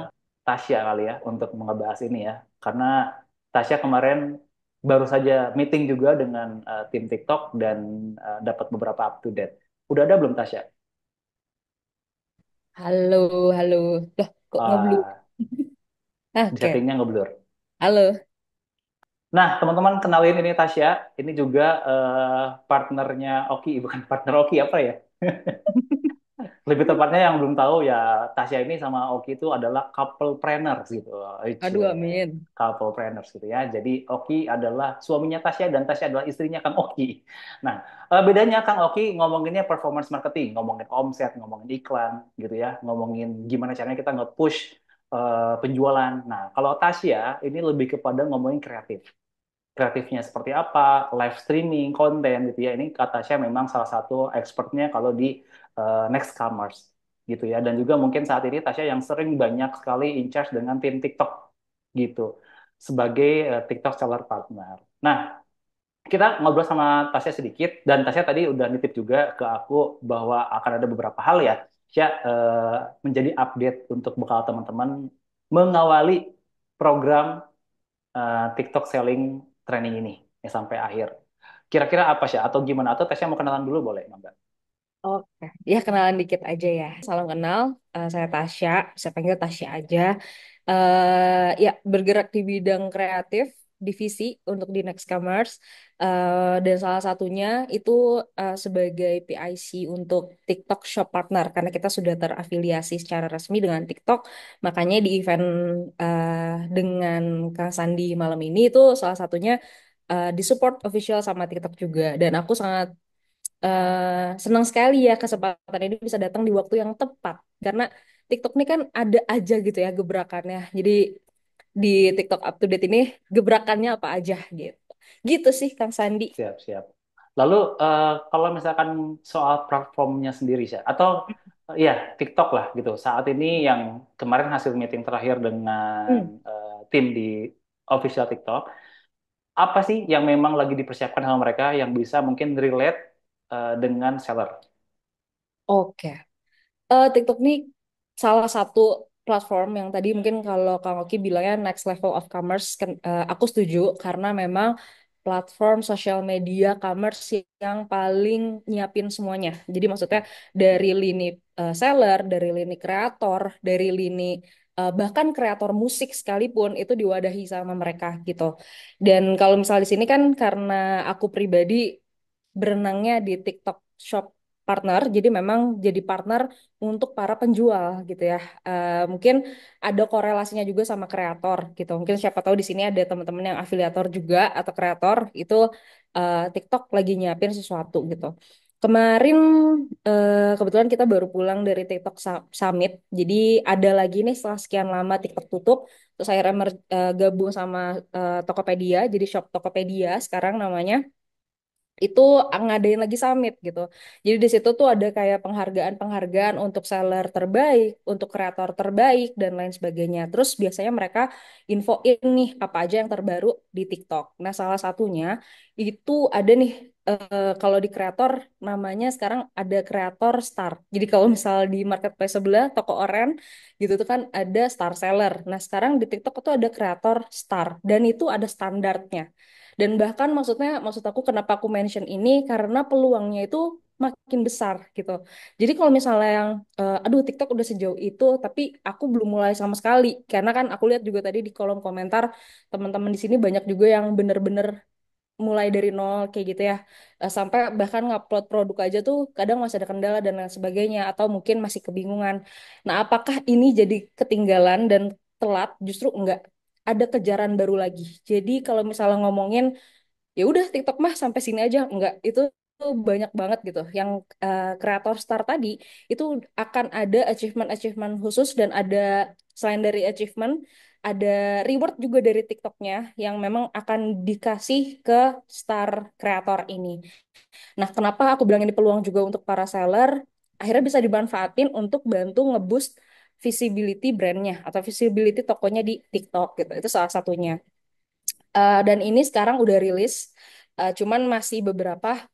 Tasya kali ya untuk mengebahas ini ya. Karena Tasya kemarin baru saja meeting juga dengan tim TikTok dan dapat beberapa up to date. Udah ada belum Tasya? Halo, halo. Loh, kok ngeblu? Uh, di Oke. settingnya ngeblur. Halo. Nah, teman-teman kenalin ini Tasya. Ini juga partnernya Oki, bukan partner Oki apa ya? Lebih tepatnya yang belum tahu ya, Tasya ini sama Oki itu adalah couple planners gitu. Ice. Aduh, amin. Couple planners gitu ya. Jadi Oki adalah suaminya Tasya dan Tasya adalah istrinya Kang Oki. Nah, bedanya Kang Oki ngomonginnya performance marketing, ngomongin omset, ngomongin iklan gitu ya, ngomongin gimana caranya kita nge-push penjualan. Nah, kalau Tasya ini lebih kepada ngomongin kreatif, kreatifnya seperti apa, live streaming, konten gitu ya. Ini kata saya memang salah satu expertnya kalau di Next Commerce gitu ya. Dan juga mungkin saat ini Tasya yang sering banyak sekali in charge dengan tim TikTok gitu sebagai TikTok seller partner. Nah, kita ngobrol sama Tasya sedikit dan Tasya tadi udah nitip juga ke aku bahwa akan ada beberapa hal ya, ya menjadi update untuk bekal teman-teman mengawali program TikTok Selling Training ini ya sampai akhir. Kira-kira apa sih atau gimana? Atau Tasya mau kenalan dulu boleh, Mangga? Oke, ya kenalan dikit aja ya. Salam kenal, saya Tasya, saya panggil Tasya aja. Ya bergerak di bidang kreatif, divisi untuk di Nextcommerce, dan salah satunya itu sebagai PIC untuk TikTok Shop Partner karena kita sudah terafiliasi secara resmi dengan TikTok. Makanya di event dengan Kang Sandi malam ini itu salah satunya disupport official sama TikTok juga. Dan aku sangat senang sekali ya kesempatan ini bisa datang di waktu yang tepat karena TikTok ini kan ada aja gitu ya gebrakannya. Jadi di TikTok Up to Date ini gebrakannya apa aja gitu. Gitu sih Kang Sandi. Siap, siap. Lalu kalau misalkan soal platformnya sendiri sih, atau ya TikTok lah gitu. Saat ini yang kemarin hasil meeting terakhir dengan Hmm, tim di official TikTok, apa sih yang memang lagi dipersiapkan sama mereka yang bisa mungkin relate dengan seller? oke. TikTok ini salah satu platform yang tadi mungkin kalau Kang Oki bilangnya next level of commerce, aku setuju karena memang platform sosial media commerce yang paling nyiapin semuanya. Jadi maksudnya dari lini seller, dari lini kreator, dari lini bahkan kreator musik sekalipun itu diwadahi sama mereka gitu. Dan kalau misal di sini kan karena aku pribadi berenangnya di TikTok Shop Partner, jadi memang jadi partner untuk para penjual gitu ya. Mungkin ada korelasinya juga sama kreator gitu. Mungkin siapa tahu di sini ada teman-teman yang afiliator juga atau kreator itu TikTok lagi nyiapin sesuatu gitu. Kemarin kebetulan kita baru pulang dari TikTok Summit. Jadi ada lagi nih setelah sekian lama TikTok tutup, terus akhirnya gabung sama Tokopedia, jadi Shop Tokopedia sekarang namanya itu ngadain lagi summit gitu. Jadi di situ tuh ada kayak penghargaan-penghargaan untuk seller terbaik, untuk kreator terbaik dan lain sebagainya. Terus biasanya mereka infoin nih apa aja yang terbaru di TikTok. Nah, salah satunya itu ada nih kalau di kreator namanya sekarang ada kreator star. Jadi kalau misal di marketplace sebelah toko oren gitu tuh kan ada star seller. Nah, sekarang di TikTok itu ada kreator star dan itu ada standarnya. Dan bahkan maksud aku kenapa aku mention ini karena peluangnya itu makin besar gitu. Jadi kalau misalnya yang aduh TikTok udah sejauh itu tapi aku belum mulai sama sekali karena kan aku lihat juga tadi di kolom komentar teman-teman di sini banyak juga yang bener-bener mulai dari nol kayak gitu ya. Sampai bahkan ngupload produk aja tuh kadang masih ada kendala dan lain sebagainya atau mungkin masih kebingungan. Nah, apakah ini jadi ketinggalan dan telat? Justru enggak. Ada kejaran baru lagi. Jadi kalau misalnya ngomongin ya udah TikTok mah sampai sini aja enggak itu tuh banyak banget gitu yang kreator star tadi itu akan ada achievement khusus dan ada selain dari achievement ada reward juga dari TikToknya yang memang akan dikasih ke star kreator ini. Nah, kenapa aku bilang ini peluang juga untuk para seller akhirnya bisa dimanfaatin untuk bantu ngeboost visibility brandnya atau visibility tokonya di TikTok gitu itu salah satunya. Dan ini sekarang udah rilis, cuman masih beberapa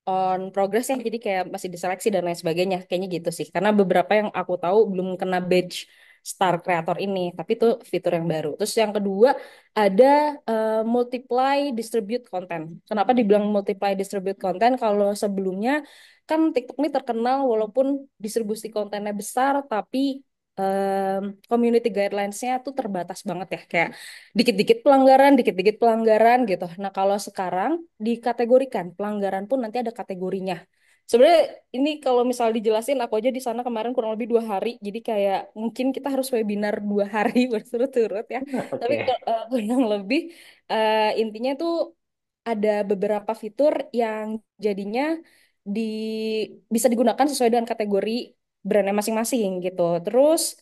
on progress ya, jadi kayak masih diseleksi dan lain sebagainya, kayaknya gitu sih. Karena beberapa yang aku tahu belum kena badge Star Creator ini, tapi itu fitur yang baru. Terus yang kedua ada multiply distribute content. Kenapa dibilang multiply distribute content? Kalau sebelumnya kan TikTok ini terkenal walaupun distribusi kontennya besar, tapi community guidelines-nya tuh terbatas banget ya, kayak dikit-dikit pelanggaran gitu. Nah, kalau sekarang dikategorikan pelanggaran pun nanti ada kategorinya. Sebenarnya ini kalau misal dijelasin aku aja di sana kemarin kurang lebih 2 hari, jadi kayak mungkin kita harus webinar 2 hari berturut-turut ya. Tapi Oke. kurang lebih intinya tuh ada beberapa fitur yang jadinya di bisa digunakan sesuai dengan kategori brandnya masing-masing gitu. Terus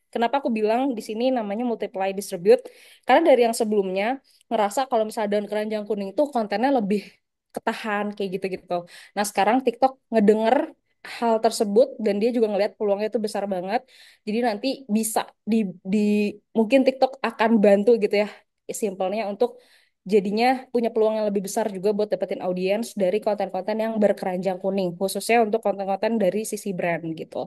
kenapa aku bilang di sini namanya multiply distribute? Karena dari yang sebelumnya ngerasa kalau misalnya daun keranjang kuning itu kontennya lebih ketahan kayak gitu-gitu. Nah, sekarang TikTok ngedenger hal tersebut dan dia juga ngelihat peluangnya itu besar banget. Jadi nanti bisa di mungkin TikTok akan bantu gitu ya simpelnya untuk jadinya punya peluang yang lebih besar juga buat dapetin audiens dari konten-konten yang berkeranjang kuning, khususnya untuk konten-konten dari sisi brand gitu.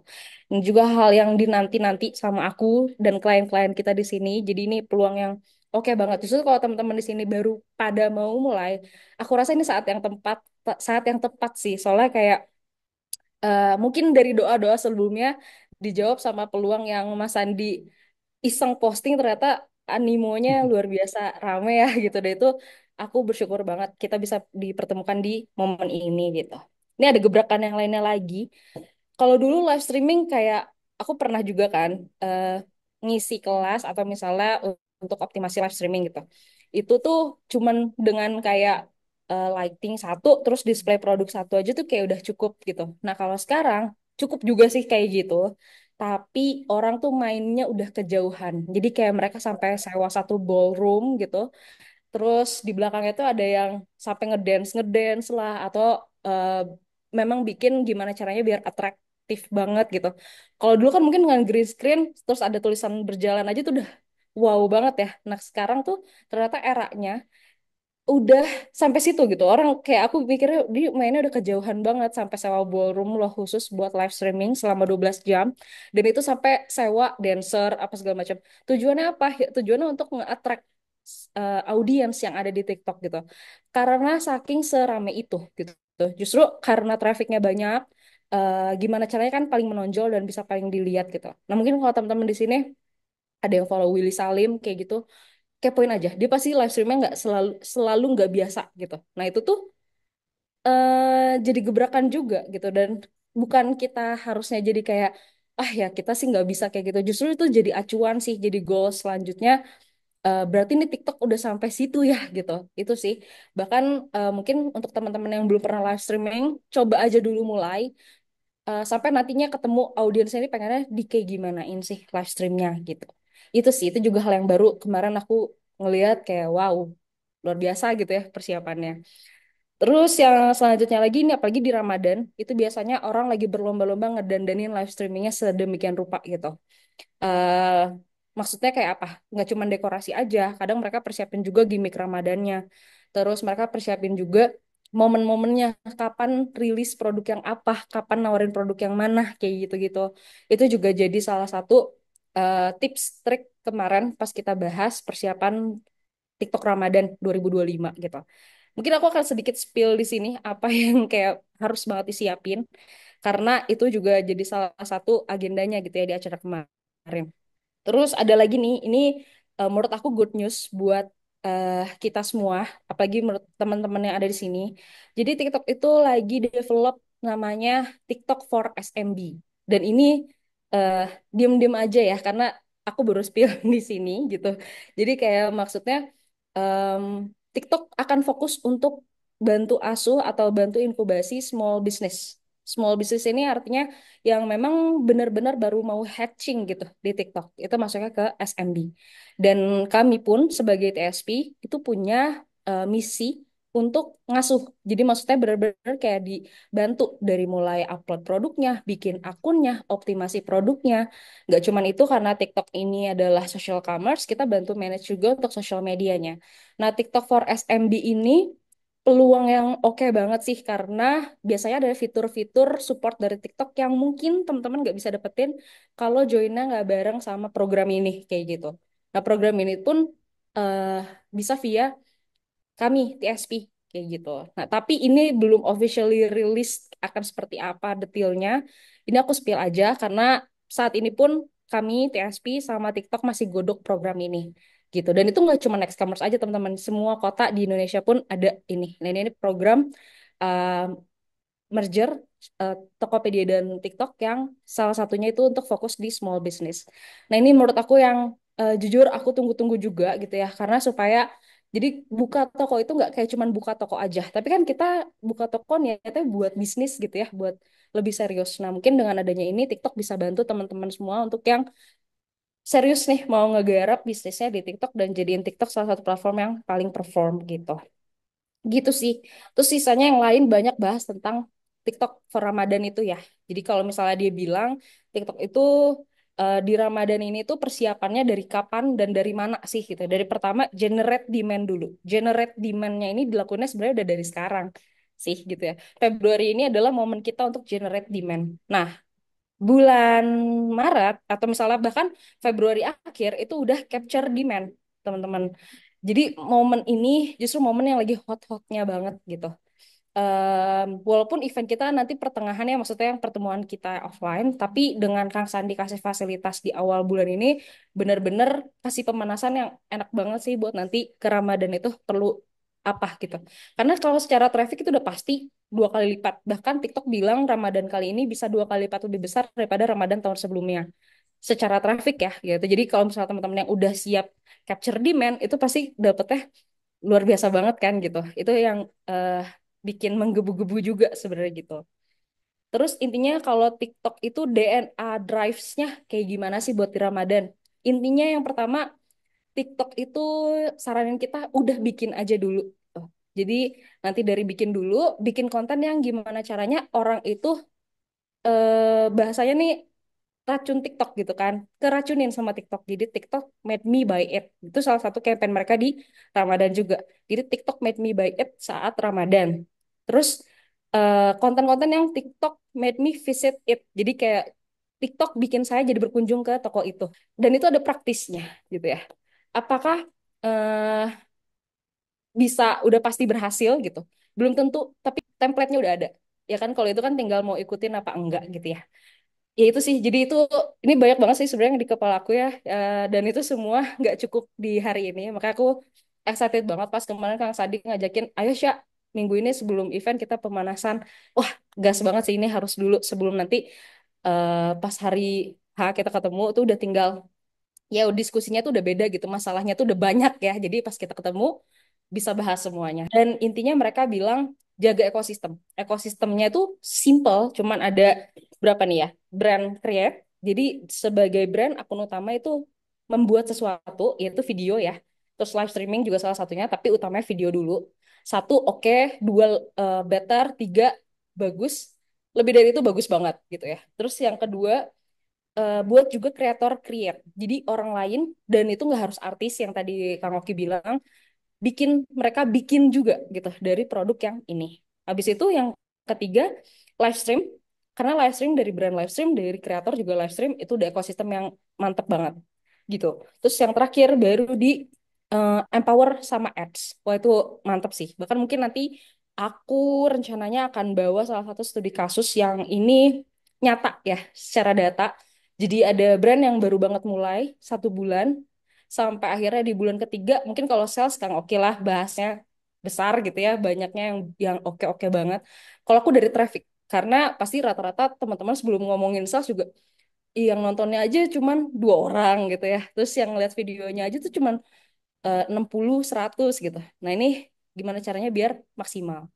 Dan juga hal yang dinanti-nanti sama aku dan klien-klien kita di sini. Jadi ini peluang yang oke banget. Justru kalau teman-teman di sini baru pada mau mulai, aku rasa ini saat yang tepat sih. Soalnya kayak mungkin dari doa-doa sebelumnya dijawab sama peluang yang Mas Andi iseng posting ternyata animonya luar biasa rame ya gitu deh itu aku bersyukur banget kita bisa dipertemukan di momen ini gitu. Ini ada gebrakan yang lainnya lagi. Kalau dulu live streaming kayak aku pernah juga kan eh, ngisi kelas atau misalnya untuk optimasi live streaming gitu. Itu tuh cuman dengan kayak lighting satu terus display produk satu aja tuh kayak udah cukup gitu. Nah, kalau sekarang cukup juga sih kayak gitu. Tapi orang tuh mainnya udah kejauhan. Jadi kayak mereka sampai sewa satu ballroom gitu. Terus di belakangnya tuh ada yang sampai ngedance ngedance lah atau eh, memang bikin gimana caranya biar atraktif banget gitu. Kalau dulu kan mungkin dengan green screen terus ada tulisan berjalan aja tuh udah wow banget ya. Nah sekarang tuh ternyata eranya udah sampai situ gitu. Orang kayak aku pikirnya dia mainnya udah kejauhan banget sampai sewa ballroom loh khusus buat live streaming selama 12 jam dan itu sampai sewa dancer apa segala macam. Tujuannya apa? Ya, tujuannya untuk nge-attract audiens yang ada di TikTok gitu. Karena saking serame itu gitu. Justru karena trafficnya banyak, gimana caranya kan paling menonjol dan bisa paling dilihat gitu. Nah mungkin kalau teman-teman di sini ada yang follow Willy Salim kayak gitu, kepoin aja dia pasti live streamnya nggak selalu selalu nggak biasa gitu. Nah itu tuh jadi gebrakan juga gitu dan bukan kita harusnya jadi kayak ah ya kita sih nggak bisa kayak gitu, justru itu jadi acuan sih jadi goal selanjutnya. Berarti ini TikTok udah sampai situ ya gitu itu sih. Bahkan mungkin untuk teman-teman yang belum pernah live streaming coba aja dulu mulai sampai nantinya ketemu audiensnya ini pengennya di kayak gimanain sih live streamnya gitu. Itu sih itu juga hal yang baru kemarin aku ngelihat kayak wow luar biasa gitu ya persiapannya. Terus yang selanjutnya lagi ini apalagi di Ramadan itu biasanya orang lagi berlomba-lomba ngedandanin live streamingnya sedemikian rupa gitu. eh Maksudnya kayak apa? Nggak cuma dekorasi aja, kadang mereka persiapin juga gimmick Ramadannya. Terus mereka persiapin juga momen-momennya, kapan rilis produk yang apa, kapan nawarin produk yang mana, kayak gitu-gitu. Itu juga jadi salah satu tips trik kemarin pas kita bahas persiapan TikTok Ramadan 2025 gitu. Mungkin aku akan sedikit spill di sini apa yang kayak harus banget disiapin karena itu juga jadi salah satu agendanya gitu ya di acara kemarin. Terus ada lagi nih, ini menurut aku good news buat kita semua, apalagi menurut teman-teman yang ada di sini. Jadi TikTok itu lagi develop namanya TikTok for SMB. Dan ini eh, diem-diem aja ya, karena aku baru spill di sini gitu. Jadi kayak maksudnya em, TikTok akan fokus untuk bantu asuh atau bantu inkubasi small business. Small business ini artinya yang memang benar-benar baru mau hatching gitu di TikTok. Itu masuknya ke SMB. Dan kami pun sebagai TSP itu punya misi untuk ngasuh. Jadi maksudnya benar-benar kayak dibantu dari mulai upload produknya, bikin akunnya, optimasi produknya. Nggak cuman itu karena TikTok ini adalah social commerce, kita bantu manage juga untuk social medianya. Nah, TikTok for SMB ini peluang yang oke banget sih karena biasanya ada fitur-fitur support dari TikTok yang mungkin teman-teman nggak bisa dapetin kalau joinnya nggak bareng sama program ini kayak gitu. Nah program ini pun eh, bisa via kami TSP kayak gitu. Nah tapi ini belum officially release akan seperti apa detailnya. Ini aku spill aja karena saat ini pun kami TSP sama TikTok masih godok program ini gitu. Dan itu nggak cuma Nextcommerce aja teman-teman, semua kota di Indonesia pun ada ini. Nah ini program uh, merger Tokopedia dan TikTok yang salah satunya itu untuk fokus di small business. Nah ini menurut aku yang jujur aku tunggu-tunggu juga gitu ya, karena supaya jadi buka toko itu nggak kayak cuman buka toko aja, tapi kan kita buka toko niatnya buat bisnis gitu ya, buat lebih serius. Nah mungkin dengan adanya ini TikTok bisa bantu teman-teman semua untuk yang serius nih mau ngegarap bisnisnya di TikTok dan jadiin TikTok salah satu platform yang paling perform gitu. Gitu sih. Terus sisanya yang lain banyak bahas tentang TikTok for Ramadan itu ya. Jadi kalau misalnya dia bilang TikTok itu di Ramadan ini tuh persiapannya dari kapan dan dari mana sih gitu. Dari pertama generate demand dulu. Generate demandnya ini dilakukannya sebenarnya udah dari sekarang sih gitu ya. Februari ini adalah momen kita untuk generate demand. Nah, bulan Maret atau misalnya bahkan Februari akhir itu udah capture demand, teman-teman. Jadi momen ini justru momen yang lagi hot-hotnya banget gitu. Walaupun event kita nanti pertengahannya, maksudnya yang pertemuan kita offline, tapi dengan Kang Sandi kasih fasilitas di awal bulan ini, bener-bener kasih pemanasan yang enak banget sih buat nanti ke Ramadan itu perlu apa gitu. Karena kalau secara traffic itu udah pasti 2 kali lipat. Bahkan TikTok bilang Ramadan kali ini bisa 2 kali lipat lebih besar daripada Ramadan tahun sebelumnya. Secara traffic ya, gitu. Jadi kalau misalnya teman-teman yang udah siap capture demand, itu pasti dapetnya luar biasa banget kan gitu. Itu yang bikin menggebu-gebu juga sebenarnya gitu. Terus intinya kalau TikTok itu DNA drives-nya kayak gimana sih buat di Ramadan? Intinya yang pertama, TikTok itu saranin kita udah bikin aja dulu. Tuh. Jadi nanti dari bikin dulu, bikin konten yang gimana caranya orang itu bahasanya nih racun TikTok gitu kan, keracunin sama TikTok. Jadi TikTok made me buy it. Itu salah satu campaign mereka di Ramadan juga. Jadi TikTok made me buy it saat Ramadan. Terus konten-konten yang TikTok made me visit it. Jadi kayak TikTok bikin saya jadi berkunjung ke toko itu. Dan itu ada praktisnya gitu ya. Apakah eh, bisa udah pasti berhasil gitu? Belum tentu, tapi template-nya udah ada. Ya kan kalau itu kan tinggal mau ikutin apa enggak gitu ya. Ya itu sih, jadi itu ini banyak banget sih sebenarnya di kepala aku ya, dan itu semua nggak cukup di hari ini. Makanya aku excited banget pas kemarin Kang Sadi ngajakin, ayo Sya, minggu ini sebelum event kita pemanasan. Wah, gas banget sih ini harus dulu sebelum nanti pas hari H kita ketemu tuh udah tinggal ya diskusinya tuh udah beda gitu, masalahnya tuh udah banyak ya. Jadi pas kita ketemu bisa bahas semuanya. Dan intinya mereka bilang jaga ekosistem. Ekosistemnya itu simple, cuman ada berapa nih ya? Brand create. Jadi sebagai brand akun utama itu membuat sesuatu yaitu video ya. Terus live streaming juga salah satunya, tapi utamanya video dulu. Satu oke, dua better, tiga bagus. Lebih dari itu bagus banget gitu ya. Terus yang kedua buat juga kreator create. Jadi orang lain dan itu nggak harus artis yang tadi Kang Oki bilang, bikin mereka bikin juga gitu dari produk yang ini. Habis itu yang ketiga live stream, karena live stream dari brand live stream dari kreator juga live stream itu udah ekosistem yang mantep banget gitu. Terus yang terakhir baru di empower sama ads. Wah itu mantep sih. Bahkan mungkin nanti aku rencananya akan bawa salah satu studi kasus yang ini nyata ya secara data. Jadi ada brand yang baru banget mulai 1 bulan sampai akhirnya di bulan ketiga mungkin kalau sales kan oke lah bahasnya besar gitu ya banyaknya yang oke-oke banget. Kalau aku dari traffic karena pasti rata-rata teman-teman sebelum ngomongin sales juga yang nontonnya aja cuman 2 orang gitu ya. Terus yang lihat videonya aja tuh cuman 60 100 gitu. Nah, ini gimana caranya biar maksimal.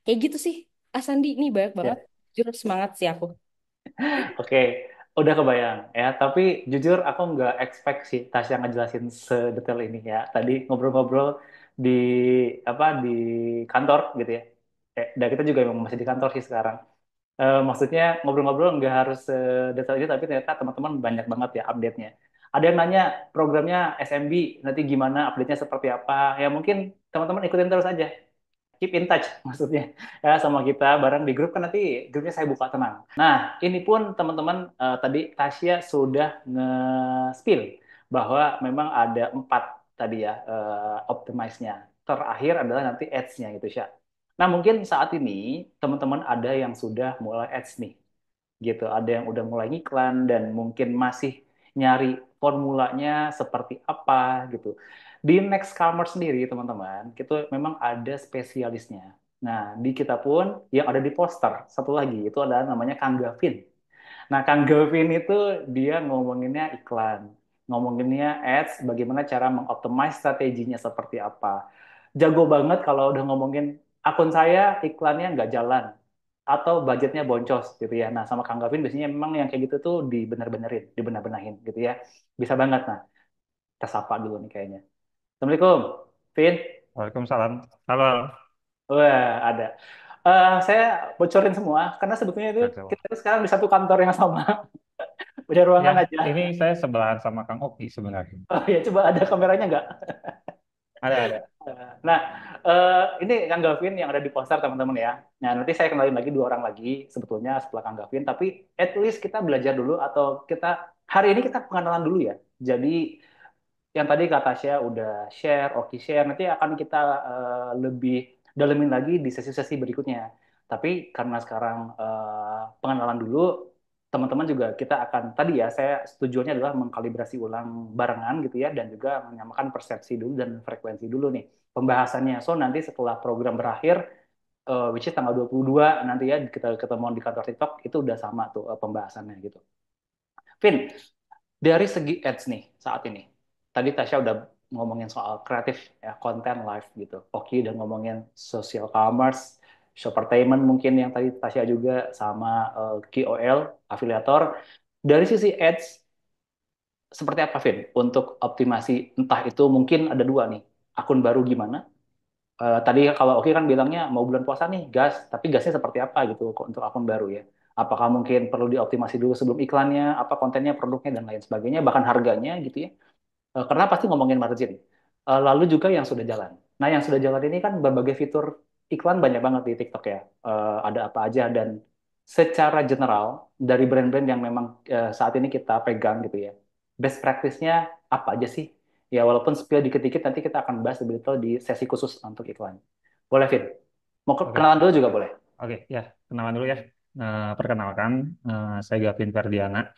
Kayak gitu sih. Asandi ini banyak banget. Ya, Jujur semangat sih aku. oke, udah kebayang ya. Tapi jujur aku nggak expect sih Tasya ngejelasin sedetail ini ya. Tadi ngobrol-ngobrol di di kantor gitu ya. Dan kita juga memang masih di kantor sih sekarang. Maksudnya ngobrol-ngobrol nggak harus detail ini, tapi ternyata teman-teman banyak banget ya update-nya. Ada yang nanya programnya SMB nanti gimana, update-nya seperti apa. Ya mungkin teman-teman ikutin terus aja. Keep in touch maksudnya ya sama kita bareng di grup kan nanti grupnya saya buka tenang. Nah ini pun teman-teman tadi Tasya sudah nge-spill bahwa memang ada 4 tadi ya optimize-nya. Terakhir adalah nanti ads-nya gitu Sya. Nah mungkin saat ini teman-teman ada yang sudah mulai ads nih gitu. Ada yang udah mulai ngiklan dan mungkin masih nyari formulanya seperti apa gitu. Di Nextcomer sendiri, teman-teman, itu memang ada spesialisnya. Nah, di kita pun yang ada di poster, satu lagi, itu adalah namanya Kang Gavin. Nah, Kang Gavin itu dia ngomonginnya iklan, ngomonginnya ads, bagaimana cara mengoptimize strateginya seperti apa. Jago banget kalau udah ngomongin akun saya iklannya nggak jalan atau budgetnya boncos gitu ya. Nah, sama Kang Gavin biasanya memang yang kayak gitu tuh dibener-benerin, dibener-benahin gitu ya. Bisa banget. Nah, kita sapa dulu nih kayaknya. Assalamualaikum, Vin. Waalaikumsalam. Halo. Wah, ada. Saya bocorin semua karena sebetulnya itu Oke, kita sekarang di satu kantor yang sama. Punya Ya, ruangan aja. ini saya sebelahan sama Kang Oki sebenarnya. Oh ya, coba ada kameranya nggak? Ada. Nah, ini Kang Gavin yang ada di poster teman-teman ya. Nah, nanti saya kenalin lagi dua orang lagi sebetulnya setelah Kang Gavin. Tapi at least kita belajar dulu atau kita hari ini kita pengenalan dulu ya. Jadi yang tadi Kak Tasya udah share, Oki share, nanti akan kita lebih dalemin lagi di sesi-sesi berikutnya. Tapi karena sekarang pengenalan dulu, teman-teman juga kita akan, tadi ya, saya tujuannya adalah mengkalibrasi ulang barengan gitu ya, dan juga menyamakan persepsi dulu dan frekuensi dulu nih pembahasannya. So, nanti setelah program berakhir, which is tanggal 22 nanti ya, kita ketemuan di kantor TikTok, itu udah sama tuh pembahasannya gitu. Vin, dari segi ads nih saat ini, tadi Tasya udah ngomongin soal kreatif ya, konten live gitu. Oke, udah ngomongin social commerce, shoppertainment mungkin yang tadi Tasya juga sama KOL, afiliator. Dari sisi ads, seperti apa, Vin? Untuk optimasi, entah itu mungkin ada dua nih. Akun baru gimana? Tadi kalau Oki kan bilangnya mau bulan puasa nih, gas. Tapi gasnya seperti apa gitu untuk akun baru ya? Apakah mungkin perlu dioptimasi dulu sebelum iklannya, apa kontennya, produknya, dan lain sebagainya, bahkan harganya gitu ya? Karena pasti ngomongin margin. Lalu juga yang sudah jalan. Nah, yang sudah jalan ini kan berbagai fitur iklan banyak banget di TikTok ya. Ada apa aja dan secara general dari brand-brand yang memang saat ini kita pegang gitu ya. Best practice-nya apa aja sih? Ya walaupun spill dikit-dikit nanti kita akan bahas lebih detail di sesi khusus untuk iklan. Boleh, Vin? Mau Oke, kenalan dulu juga boleh. oke, ya, kenalan dulu ya. Perkenalkan, saya Gavin Ferdiana.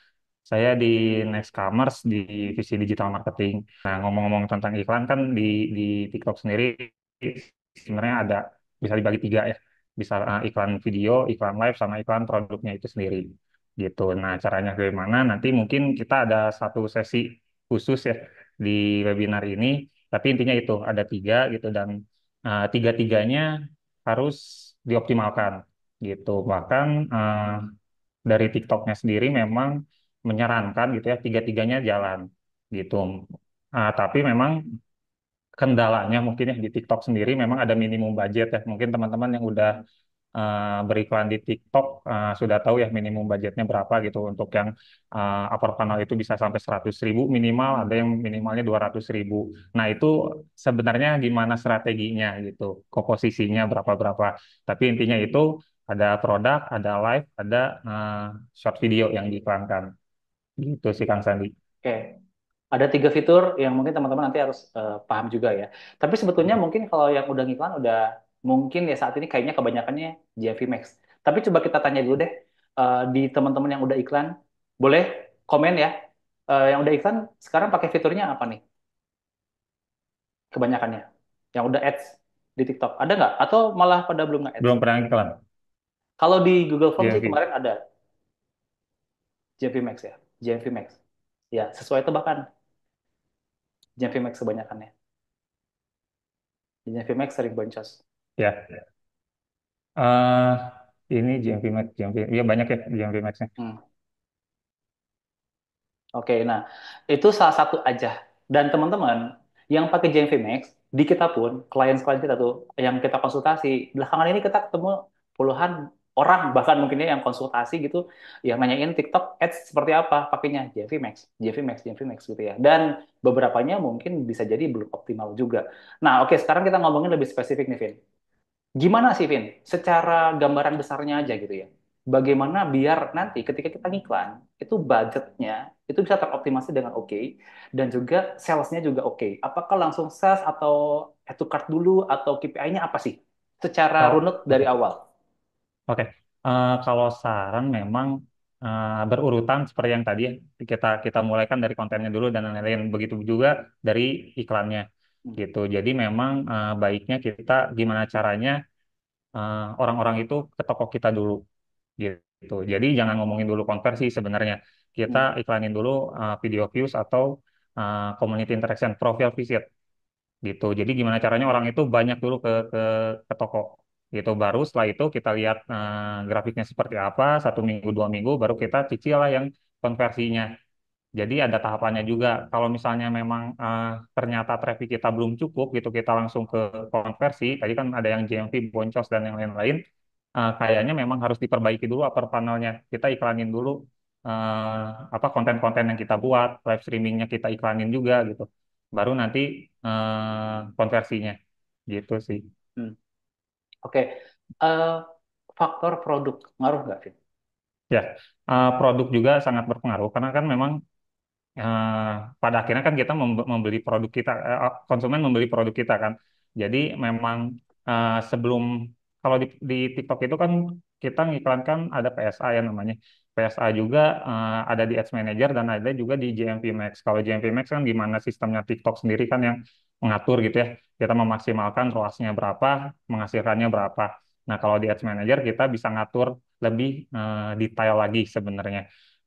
Saya di Nextcommerce di divisi digital marketing. Nah, ngomong-ngomong tentang iklan kan di TikTok sendiri sebenarnya ada bisa dibagi tiga ya. Bisa iklan video, iklan live, sama iklan produknya itu sendiri. Gitu. Nah, caranya bagaimana? Nanti mungkin kita ada satu sesi khusus ya di webinar ini. Tapi intinya itu ada tiga gitu dan tiga-tiganya harus dioptimalkan gitu. Bahkan dari TikToknya sendiri memang menyarankan gitu ya tiga-tiganya jalan gitu. Tapi memang kendalanya mungkin ya di TikTok sendiri memang ada minimum budget ya. Mungkin teman-teman yang udah beriklan di TikTok sudah tahu ya minimum budgetnya berapa gitu. Untuk yang upper funnel itu bisa sampai 100.000 minimal, ada yang minimalnya 200.000. Nah itu sebenarnya gimana strateginya gitu, komposisinya berapa-berapa. Tapi intinya itu ada produk, ada live, ada uh, short video yang diiklankan. Gitu sih Kang Sandi. Oke. Ada tiga fitur yang mungkin teman-teman nanti harus paham juga ya. Tapi sebetulnya mungkin kalau yang udah ngiklan udah mungkin ya saat ini kayaknya kebanyakannya GFV Max. Tapi coba kita tanya dulu deh di teman-teman yang udah iklan, boleh komen ya. Yang udah iklan sekarang pakai fiturnya apa nih? Kebanyakannya. Yang udah ads di TikTok. Ada nggak? Atau malah pada belum nge-ads? Belum pernah iklan, Kalau di Google Form sih GMV. kemarin ada GFV Max ya. GFV Max. Ya, sesuai itu bahkan GFV Max kebanyakannya. GFV Max sering boncos. Ya. eh ini GMV Max, GMV. Iya banyak ya GMV Max-nya. Hmm. Oke, nah itu salah satu aja. Dan teman-teman yang pakai JMV Max, di kita pun, klien-klien kita tuh, yang kita konsultasi, belakangan ini kita ketemu puluhan orang, bahkan mungkinnya yang konsultasi gitu, yang nanyain TikTok Ads seperti apa pakainya, JMV Max, JMV Max, JMV Max gitu ya. Dan beberapanya mungkin bisa jadi belum optimal juga. Nah, oke, sekarang kita ngomongin lebih spesifik nih, Vin. Gimana sih, Vin? Secara gambaran besarnya aja gitu ya. Bagaimana biar nanti ketika kita ngiklan, itu budgetnya itu bisa teroptimasi dengan oke, dan juga salesnya juga oke. Apakah langsung sales atau add to cart dulu, atau KPI-nya apa sih? Secara Kalau runut dari awal. Oke, kalau saran memang berurutan seperti yang tadi ya, kita kita mulaikan dari kontennya dulu dan lain-lain. Begitu juga dari iklannya Hmm. gitu. Jadi memang baiknya kita gimana caranya orang-orang itu ke toko kita dulu gitu. Jadi jangan ngomongin dulu konversi sebenarnya. Kita Hmm. iklanin dulu video views atau community interaction, profile visit gitu. Jadi gimana caranya orang itu banyak dulu ke toko gitu. Baru setelah itu kita lihat grafiknya seperti apa, 1 minggu 2 minggu, baru kita cicil lah yang konversinya. Jadi ada tahapannya juga. Kalau misalnya memang ternyata traffic kita belum cukup gitu, kita langsung ke konversi. Tadi kan ada yang GMV, boncos dan yang lain-lain. Kayaknya memang harus diperbaiki dulu upper funnel-nya. Kita iklanin dulu eh, apa konten-konten yang kita buat, live streamingnya kita iklanin juga gitu. Baru nanti konversinya gitu sih. Hmm. Oke. Eh, Faktor produk ngaruh nggak, Vin? Ya, produk juga sangat berpengaruh karena kan memang eh, pada akhirnya kan kita membeli produk kita, konsumen membeli produk kita kan. Jadi memang sebelum kalau di TikTok itu kan kita ngiklankan ada PSA ya namanya. PSA juga ada di Ads Manager dan ada juga di JMP Max. Kalau JMP Max kan gimana sistemnya TikTok sendiri kan yang mengatur gitu ya. Kita memaksimalkan ROAS-nya berapa, menghasilkannya berapa. Nah, kalau di Ads Manager kita bisa ngatur lebih detail lagi sebenarnya.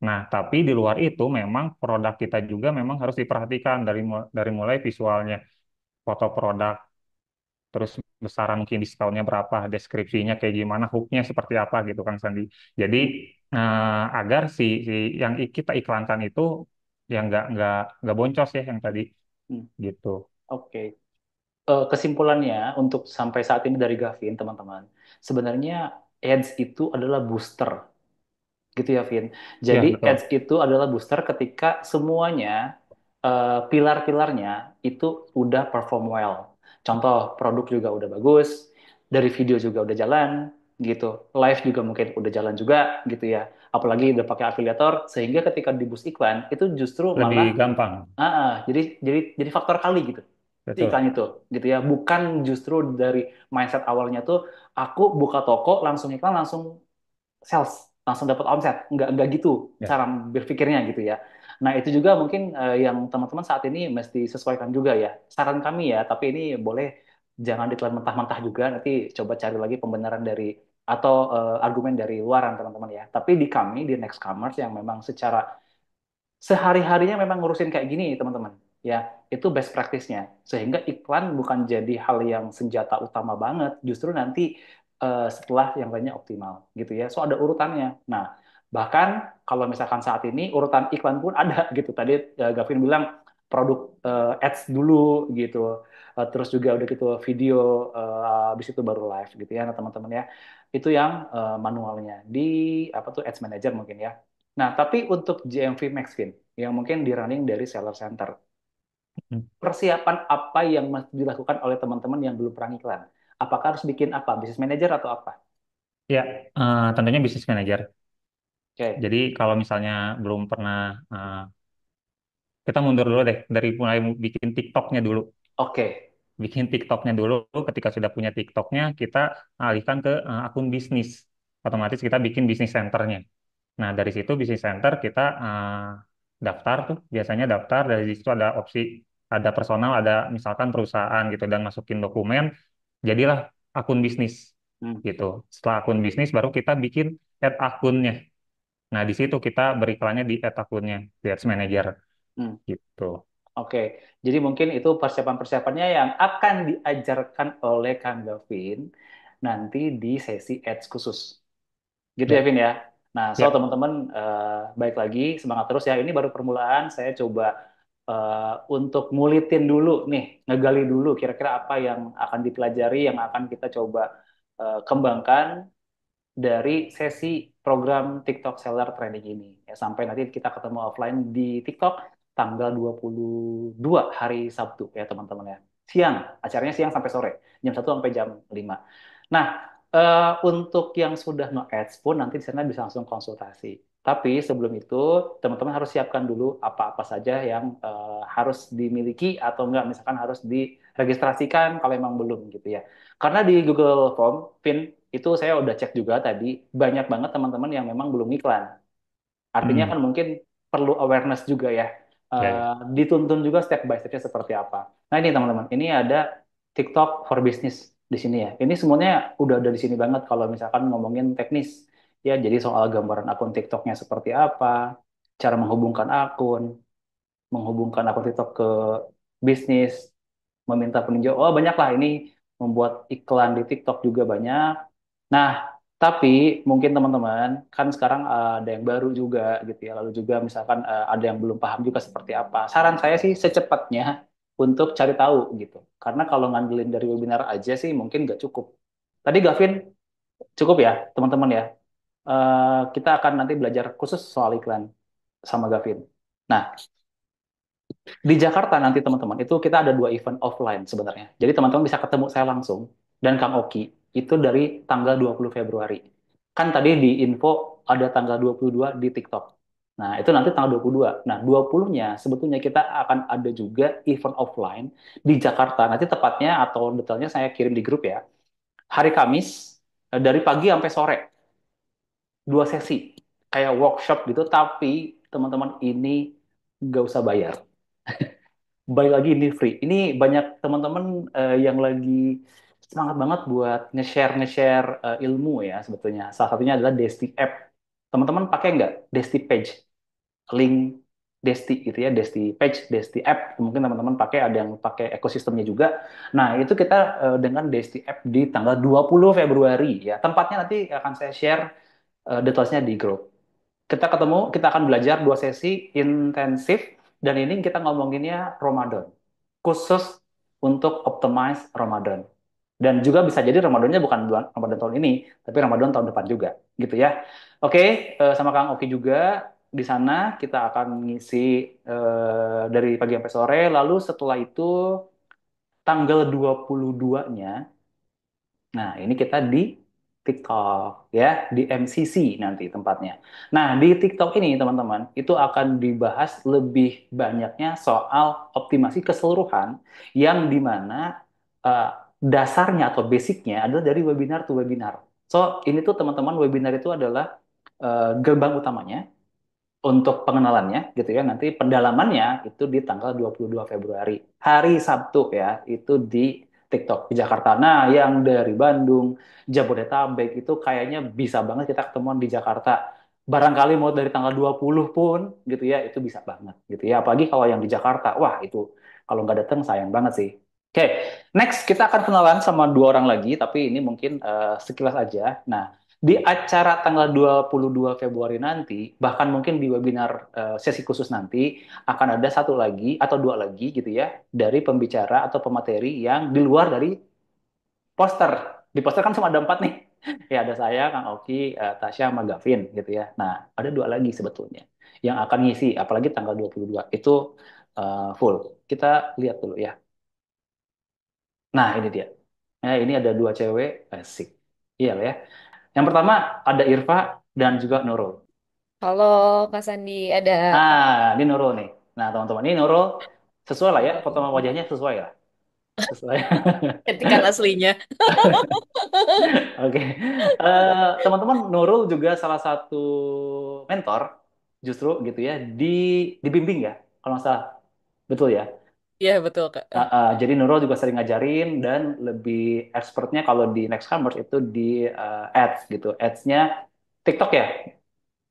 Nah, tapi di luar itu memang produk kita juga memang harus diperhatikan dari mulai visualnya, foto produk, terus besaran mungkin diskonnya berapa, deskripsinya kayak gimana, hooknya seperti apa gitu Kang Sandi. Jadi Hmm. agar si yang kita iklankan itu yang nggak boncos ya yang tadi Hmm. gitu. Oke. Kesimpulannya untuk sampai saat ini dari Gavin, teman-teman, sebenarnya ads itu adalah booster, gitu ya, Vin. Ya Jadi ads betul. itu adalah booster ketika semuanya pilar-pilarnya itu udah perform well. Contoh, produk juga udah bagus, dari video juga udah jalan, gitu. Live juga mungkin udah jalan juga, gitu ya. Apalagi udah pakai afiliator, sehingga ketika di boost iklan itu justru Lebih malah gampang. jadi faktor kali gitu. Di iklan Betul. itu, gitu ya. Bukan justru dari mindset awalnya tuh aku buka toko langsung iklan langsung sales, langsung dapat omset. Nggak gitu Ya. cara berpikirnya gitu ya. Nah, itu juga mungkin yang teman-teman saat ini mesti sesuaikan juga ya. Saran kami ya, tapi ini boleh jangan ditelan mentah-mentah juga. Nanti coba cari lagi pembenaran dari atau argumen dari luaran teman-teman ya. Tapi di kami, di Nextcommerce yang memang secara sehari-harinya memang ngurusin kayak gini, teman-teman. Ya, itu best practice-nya. Sehingga iklan bukan jadi hal yang senjata utama banget, justru nanti setelah yang lainnya optimal, gitu ya. So, ada urutannya. Nah, bahkan kalau misalkan saat ini urutan iklan pun ada, gitu. Tadi Gavin bilang produk ads dulu, gitu. Terus juga udah gitu video, habis itu baru live, gitu ya, nah, teman-teman ya. Itu yang manualnya. Di apa tuh Ads Manager mungkin ya. Nah, tapi untuk JMV Maxfin, yang mungkin di running dari seller center, Hmm. persiapan apa yang mesti dilakukan oleh teman-teman yang belum pernah iklan? Apakah harus bikin apa? Business manager atau apa? Ya, tentunya bisnis manajer. Oke, Jadi kalau misalnya belum pernah, kita mundur dulu deh dari mulai bikin TikToknya dulu. oke. Bikin TikToknya dulu. Ketika sudah punya TikToknya, kita alihkan ke akun bisnis. Otomatis kita bikin bisnis centernya. Nah, dari situ bisnis center kita daftar tuh. Biasanya daftar, dari situ ada opsi, ada personal, ada misalkan perusahaan gitu, dan masukin dokumen, jadilah akun bisnis Hmm, gitu. Setelah akun bisnis, baru kita bikin add akunnya. Nah, di situ kita beriklannya di add akunnya, di Ads Manager hmm. gitu. Oke, jadi mungkin itu persiapan-persiapannya yang akan diajarkan oleh Kang Gavin nanti di sesi ads khusus. Gitu ya, Ya, Vin ya. Nah, so ya. teman-teman baik lagi semangat terus ya. Ini baru permulaan. Saya coba untuk ngulitin dulu nih, ngegali dulu kira-kira apa yang akan dipelajari, yang akan kita coba kembangkan dari sesi program TikTok Seller Training ini. Ya, sampai nanti kita ketemu offline di TikTok tanggal 22 hari Sabtu ya teman-teman ya. Siang, acaranya siang sampai sore, jam 1 sampai jam 5. Nah, untuk yang sudah nge-ads pun nanti di sana bisa langsung konsultasi. Tapi sebelum itu, teman-teman harus siapkan dulu apa-apa saja yang harus dimiliki atau enggak, misalkan harus diregistrasikan kalau memang belum gitu ya. Karena di Google Form, Pin, itu saya udah cek juga tadi, banyak banget teman-teman yang memang belum iklan. Artinya Hmm, kan mungkin perlu awareness juga ya. ya, ya. Dituntun juga step by step-nya seperti apa. Nah ini teman-teman, ini ada TikTok for Business di sini ya. Ini semuanya udah ada di sini banget kalau misalkan ngomongin teknis. Ya, jadi soal gambaran akun TikToknya seperti apa, cara menghubungkan akun TikTok ke bisnis, meminta peninjau. Oh, banyak lah ini membuat iklan di TikTok juga banyak. Nah, tapi mungkin teman-teman kan sekarang ada yang baru juga gitu ya. Lalu juga misalkan ada yang belum paham juga seperti apa. Saran saya sih secepatnya untuk cari tahu gitu. Karena kalau ngandelin dari webinar aja sih mungkin nggak cukup. Tadi Gavin cukup ya, teman-teman ya. kita akan nanti belajar khusus soal iklan sama Gavin. Nah, di Jakarta nanti teman-teman, itu kita ada dua event offline sebenarnya. Jadi teman-teman bisa ketemu saya langsung dan Kang Oki itu dari tanggal 20 Februari. Kan tadi di info ada tanggal 22 di TikTok. Nah, itu nanti tanggal 22. Nah, 20-nya sebetulnya kita akan ada juga event offline di Jakarta. Nanti tepatnya atau detailnya saya kirim di grup ya. Hari Kamis dari pagi sampai sore, dua sesi. Kayak workshop gitu, tapi teman-teman ini nggak usah bayar. Balik lagi ini free. Ini banyak teman-teman yang lagi semangat banget buat nge-share ilmu ya sebetulnya. Salah satunya adalah Desti App. Teman-teman pakai nggak Desti Page? Link Desti gitu ya, Desti Page, Desti App. Mungkin teman-teman pakai, ada yang pakai ekosistemnya juga. Nah, itu kita dengan Desti App di tanggal 20 Februari ya. Tempatnya nanti akan saya share detailsnya di grup. Kita ketemu, kita akan belajar dua sesi intensif, dan ini kita ngomonginnya Ramadan. Khusus untuk optimize Ramadan. Dan juga bisa jadi Ramadannya bukan bulan Ramadan tahun ini, tapi Ramadan tahun depan juga, gitu ya. Oke, sama Kang Oki juga di sana kita akan ngisi dari pagi sampai sore, lalu setelah itu tanggal 22-nya, nah, ini kita di TikTok ya, di MCC nanti tempatnya. Nah, di TikTok ini teman-teman, itu akan dibahas lebih banyaknya soal optimasi keseluruhan yang dimana eh, dasarnya atau basicnya adalah dari webinar to webinar. So, ini tuh teman-teman, webinar itu adalah gerbang utamanya untuk pengenalannya gitu ya. Nanti pendalamannya itu di tanggal 22 Februari, hari Sabtu ya, itu di TikTok di Jakarta. Nah, yang dari Bandung, Jabodetabek itu kayaknya bisa banget kita ketemuan di Jakarta. Barangkali mau dari tanggal 20 pun gitu ya, itu bisa banget gitu ya. Apalagi kalau yang di Jakarta, wah itu kalau nggak datang sayang banget sih. Oke, next kita akan kenalan sama dua orang lagi, tapi ini mungkin sekilas aja. Nah, di acara tanggal 22 Februari nanti, bahkan mungkin di webinar sesi khusus nanti, akan ada satu lagi atau dua lagi gitu ya, dari pembicara atau pemateri yang di luar dari poster. Di poster kan cuma ada empat nih. Ya ada saya, Kang Oki, Tasya, sama Gavin gitu ya. Nah, ada dua lagi sebetulnya yang akan ngisi, apalagi tanggal 22. Itu full. Kita lihat dulu ya. Nah, ini dia. Nah, ini ada dua cewek, asik. Iya lah ya. Yang pertama ada Irfa dan juga Nurul. Halo Kak Sandi, ada Ini Nurul nih. Nah, teman-teman, ini Nurul sesuai lah ya, foto wajahnya sesuai lah. Sesuai. ketikan aslinya. Oke. Teman-teman, Nurul juga salah satu mentor justru gitu ya, dibimbing ya, kalau nggak salah. Betul ya. Iya betul Kak. Jadi Nurul juga sering ngajarin dan lebih expertnya kalau di Nextcommerce itu di ads gitu. Ads-nya TikTok ya.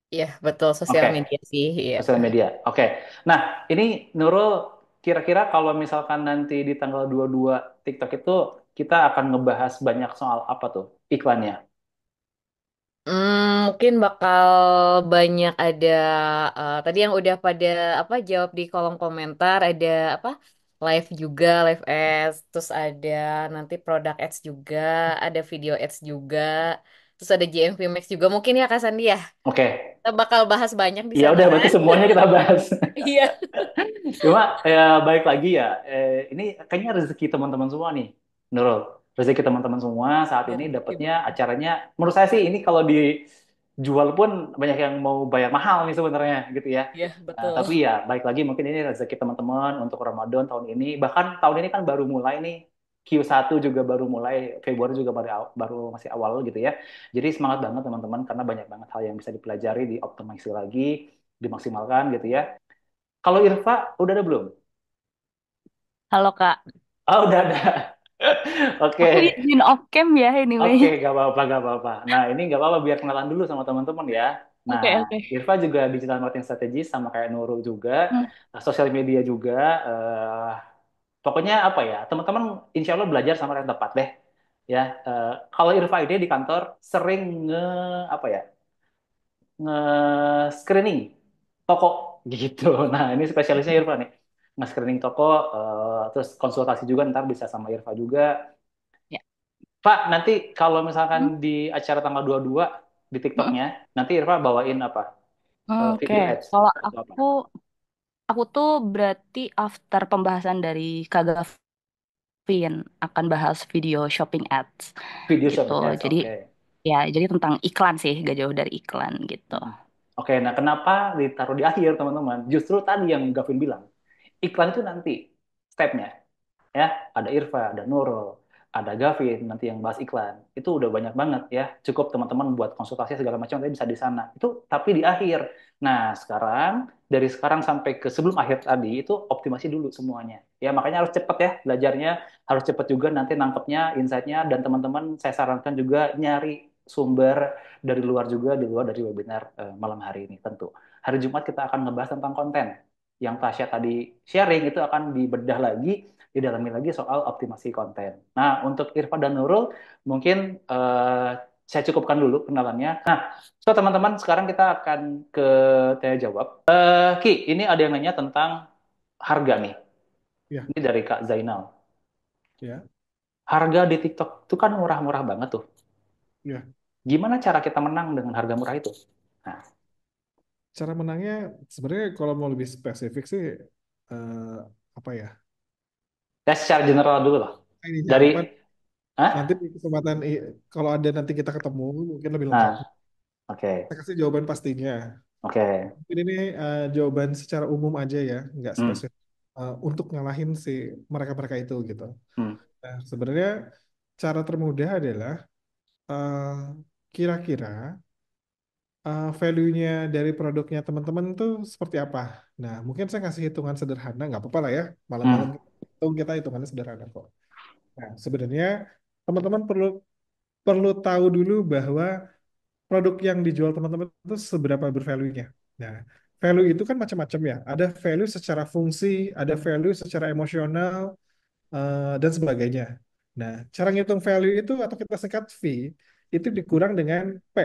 Iya betul sosial Oke. media sih. Iya. Sosial media. Oke. Nah, ini Nurul kira-kira kalau misalkan nanti di tanggal 22 TikTok itu kita akan ngebahas banyak soal apa tuh iklannya. Mungkin bakal banyak ada tadi yang udah pada apa jawab di kolom komentar ada apa live juga live ads terus ada nanti produk ads juga ada video ads juga terus ada JMV Max juga mungkin ya Kak Sandi ya Oke. kita bakal bahas banyak di Ya sana. udah berarti semuanya kita bahas. Iya. Cuma ya balik lagi ya. Ini kayaknya rezeki teman-teman semua nih, Nurul. Rezeki teman-teman semua saat Ya, ini dapatnya gimana? acaranya. Menurut saya sih ini kalau dijual pun banyak yang mau bayar mahal nih sebenarnya gitu ya. Iya betul. Tapi ya baik lagi mungkin ini rezeki teman-teman untuk Ramadan tahun ini. Bahkan tahun ini kan baru mulai nih. Q1 juga baru mulai, Februari juga baru masih awal gitu ya. Jadi semangat banget teman-teman karena banyak banget hal yang bisa dipelajari, dioptimasi lagi, dimaksimalkan gitu ya. Kalau Irfa udah ada belum? Halo Kak, Udah ada. Oke. aku izin off cam ya anyway. Oke, gak apa-apa, gak apa-apa. Nah, ini gak apa-apa biar kenalan dulu sama teman-teman ya. Nah, Oke oke. Irfa juga digital marketing strategis sama kayak Nurul juga, Hmm. sosial media juga. eh, Pokoknya apa ya, teman-teman insya Allah belajar sama yang tepat deh. Ya, kalau Irfa ini di kantor sering apa ya, nge-screening toko gitu. Nah, ini spesialisnya Irfa nih. Nge-screening toko, terus konsultasi juga ntar bisa sama Irfa juga. Ya. Pak, nanti kalau misalkan Hmm. di acara tanggal 22 di Mm, TikToknya. Nanti Irfa bawain apa? Oke, Video ads kalau atau apa? aku tuh berarti after pembahasan dari Kak Gavin akan bahas video shopping ads Video gitu. shopping ads, Jadi oke. ya, jadi tentang iklan sih, gak jauh dari iklan gitu. Mm-mm. Oke, nah kenapa ditaruh di akhir teman-teman? Justru tadi yang Gavin bilang, iklan itu nanti stepnya. Ya, ada Irfa, ada Nurul, ada Gavin nanti yang bahas iklan. Itu udah banyak banget ya. Cukup teman-teman buat konsultasi segala macam nanti bisa di sana. Itu tapi di akhir. Nah, sekarang dari sekarang sampai ke sebelum akhir tadi itu optimasi dulu semuanya. Ya, makanya harus cepet ya belajarnya, harus cepet juga nanti nangkepnya, insight-nya dan teman-teman saya sarankan juga nyari sumber dari luar juga di luar dari webinar malam hari ini tentu. Hari Jumat kita akan ngebahas tentang konten. Yang Tasya tadi sharing itu akan dibedah lagi didalami lagi soal optimasi konten. Nah, untuk Irfan dan Nurul, mungkin saya cukupkan dulu kenalannya. Nah, so teman-teman, sekarang kita akan ke tanya jawab. Ki, ini ada yang nanya tentang harga nih. Ya, Ini dari Kak Zainal. ya, Harga di TikTok itu kan murah-murah banget tuh. ya. Gimana cara kita menang dengan harga murah itu? Nah, Cara menangnya sebenarnya kalau mau lebih spesifik sih eh, apa ya? ya secara general dulu lah. Ininya Dari, apa? Hah? Nanti di kesempatan kalau ada nanti kita ketemu mungkin lebih lengkap. Nah, oke, Saya kasih jawaban pastinya. oke. Mungkin ini jawaban secara umum aja ya, nggak Hmm, spesifik untuk ngalahin si mereka-mereka itu gitu. hmm, Nah, sebenarnya cara termudah adalah eh, kira-kira value-nya dari produknya teman-teman tuh seperti apa. Nah, mungkin saya kasih hitungan sederhana, nggak apa-apa lah ya. Malam-malam hmm, kita hitungannya sederhana kok. Nah, sebenarnya teman-teman perlu perlu tahu dulu bahwa produk yang dijual teman-teman itu seberapa bervalue-nya. Nah, value itu kan macam-macam ya. Ada value secara fungsi, ada value secara emosional, dan sebagainya. Nah, cara ngitung value itu atau kita singkat V, itu dikurang dengan P,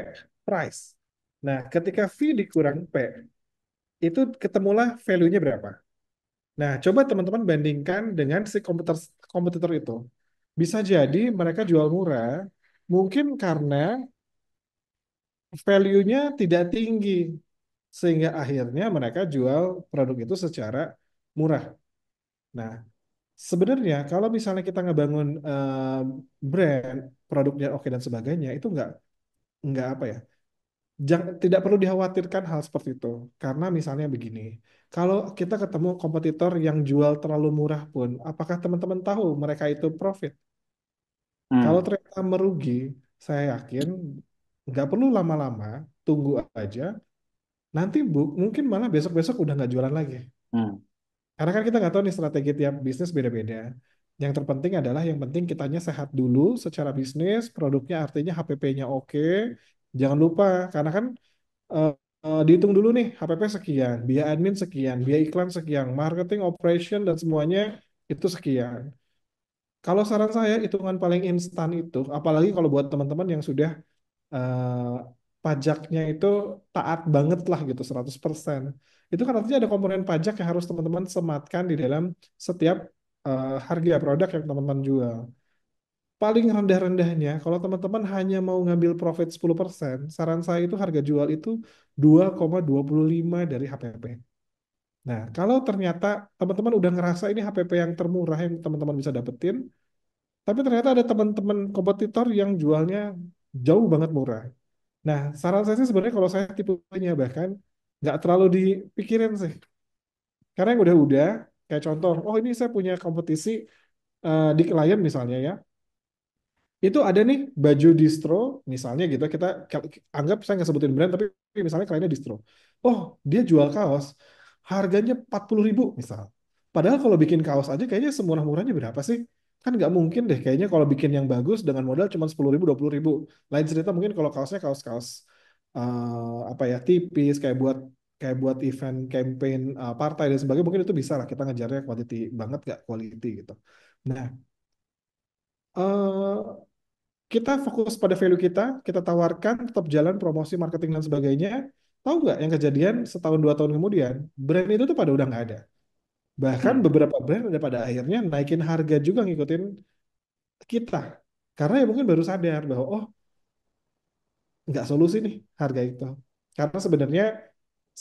price. Nah, ketika V dikurang P, itu ketemulah value-nya berapa. Nah, coba teman-teman bandingkan dengan si kompetitor itu. Bisa jadi mereka jual murah, mungkin karena value-nya tidak tinggi, sehingga akhirnya mereka jual produk itu secara murah. Nah, sebenarnya kalau misalnya kita ngebangun brand, produknya oke dan sebagainya, itu nggak apa ya, tidak perlu dikhawatirkan hal seperti itu. Karena misalnya begini, kalau kita ketemu kompetitor yang jual terlalu murah pun, apakah teman-teman tahu mereka itu profit? Kalau hmm, ternyata merugi, saya yakin nggak perlu lama-lama, tunggu aja. Nanti mungkin malah besok-besok udah nggak jualan lagi. hmm, Karena kan kita nggak tahu nih strategi tiap bisnis beda-beda. Yang terpenting adalah yang penting kitanya sehat dulu secara bisnis, produknya artinya HPP-nya oke. Jangan lupa, karena kan eh, dihitung dulu nih HPP sekian, biaya admin sekian, biaya iklan sekian, marketing, operation dan semuanya itu sekian. Kalau saran saya hitungan paling instan itu, apalagi kalau buat teman-teman yang sudah eh, pajaknya itu taat banget lah gitu 100%. Itu kan artinya ada komponen pajak yang harus teman-teman sematkan di dalam setiap harga produk yang teman-teman jual. Paling rendah-rendahnya kalau teman-teman hanya mau ngambil profit 10%, saran saya itu harga jual itu 2,25 dari HPP. Nah, kalau ternyata teman-teman udah ngerasa ini HPP yang termurah yang teman-teman bisa dapetin, tapi ternyata ada teman-teman kompetitor yang jualnya jauh banget murah. Nah, saran saya sih sebenarnya kalau saya tipenya bahkan nggak terlalu dipikirin sih. Karena yang udah-udah, kayak contoh, oh ini saya punya kompetisi di klien misalnya ya, itu ada nih baju distro, misalnya gitu, kita anggap saya nggak sebutin brand, tapi misalnya kliennya distro. Oh, dia jual kaos, harganya 40.000 misal. Padahal kalau bikin kaos aja kayaknya semurah-murahnya berapa sih? Kan nggak mungkin deh, kayaknya kalau bikin yang bagus dengan modal cuma 10.000, 20.000. Lain cerita mungkin kalau kaosnya kaos-kaos apa ya, tipis, kayak buat event, campaign, partai dan sebagainya, mungkin itu bisa lah kita ngejarnya quality banget, nggak quality gitu. Nah, eh, kita fokus pada value kita tawarkan, tetap jalan promosi, marketing dan sebagainya. Tahu nggak yang kejadian setahun 2 tahun kemudian, brand itu tuh pada udah nggak ada. Bahkan hmm, beberapa brand udah pada akhirnya naikin harga juga ngikutin kita. Karena ya mungkin baru sadar bahwa oh nggak solusi nih harga itu. Karena sebenarnya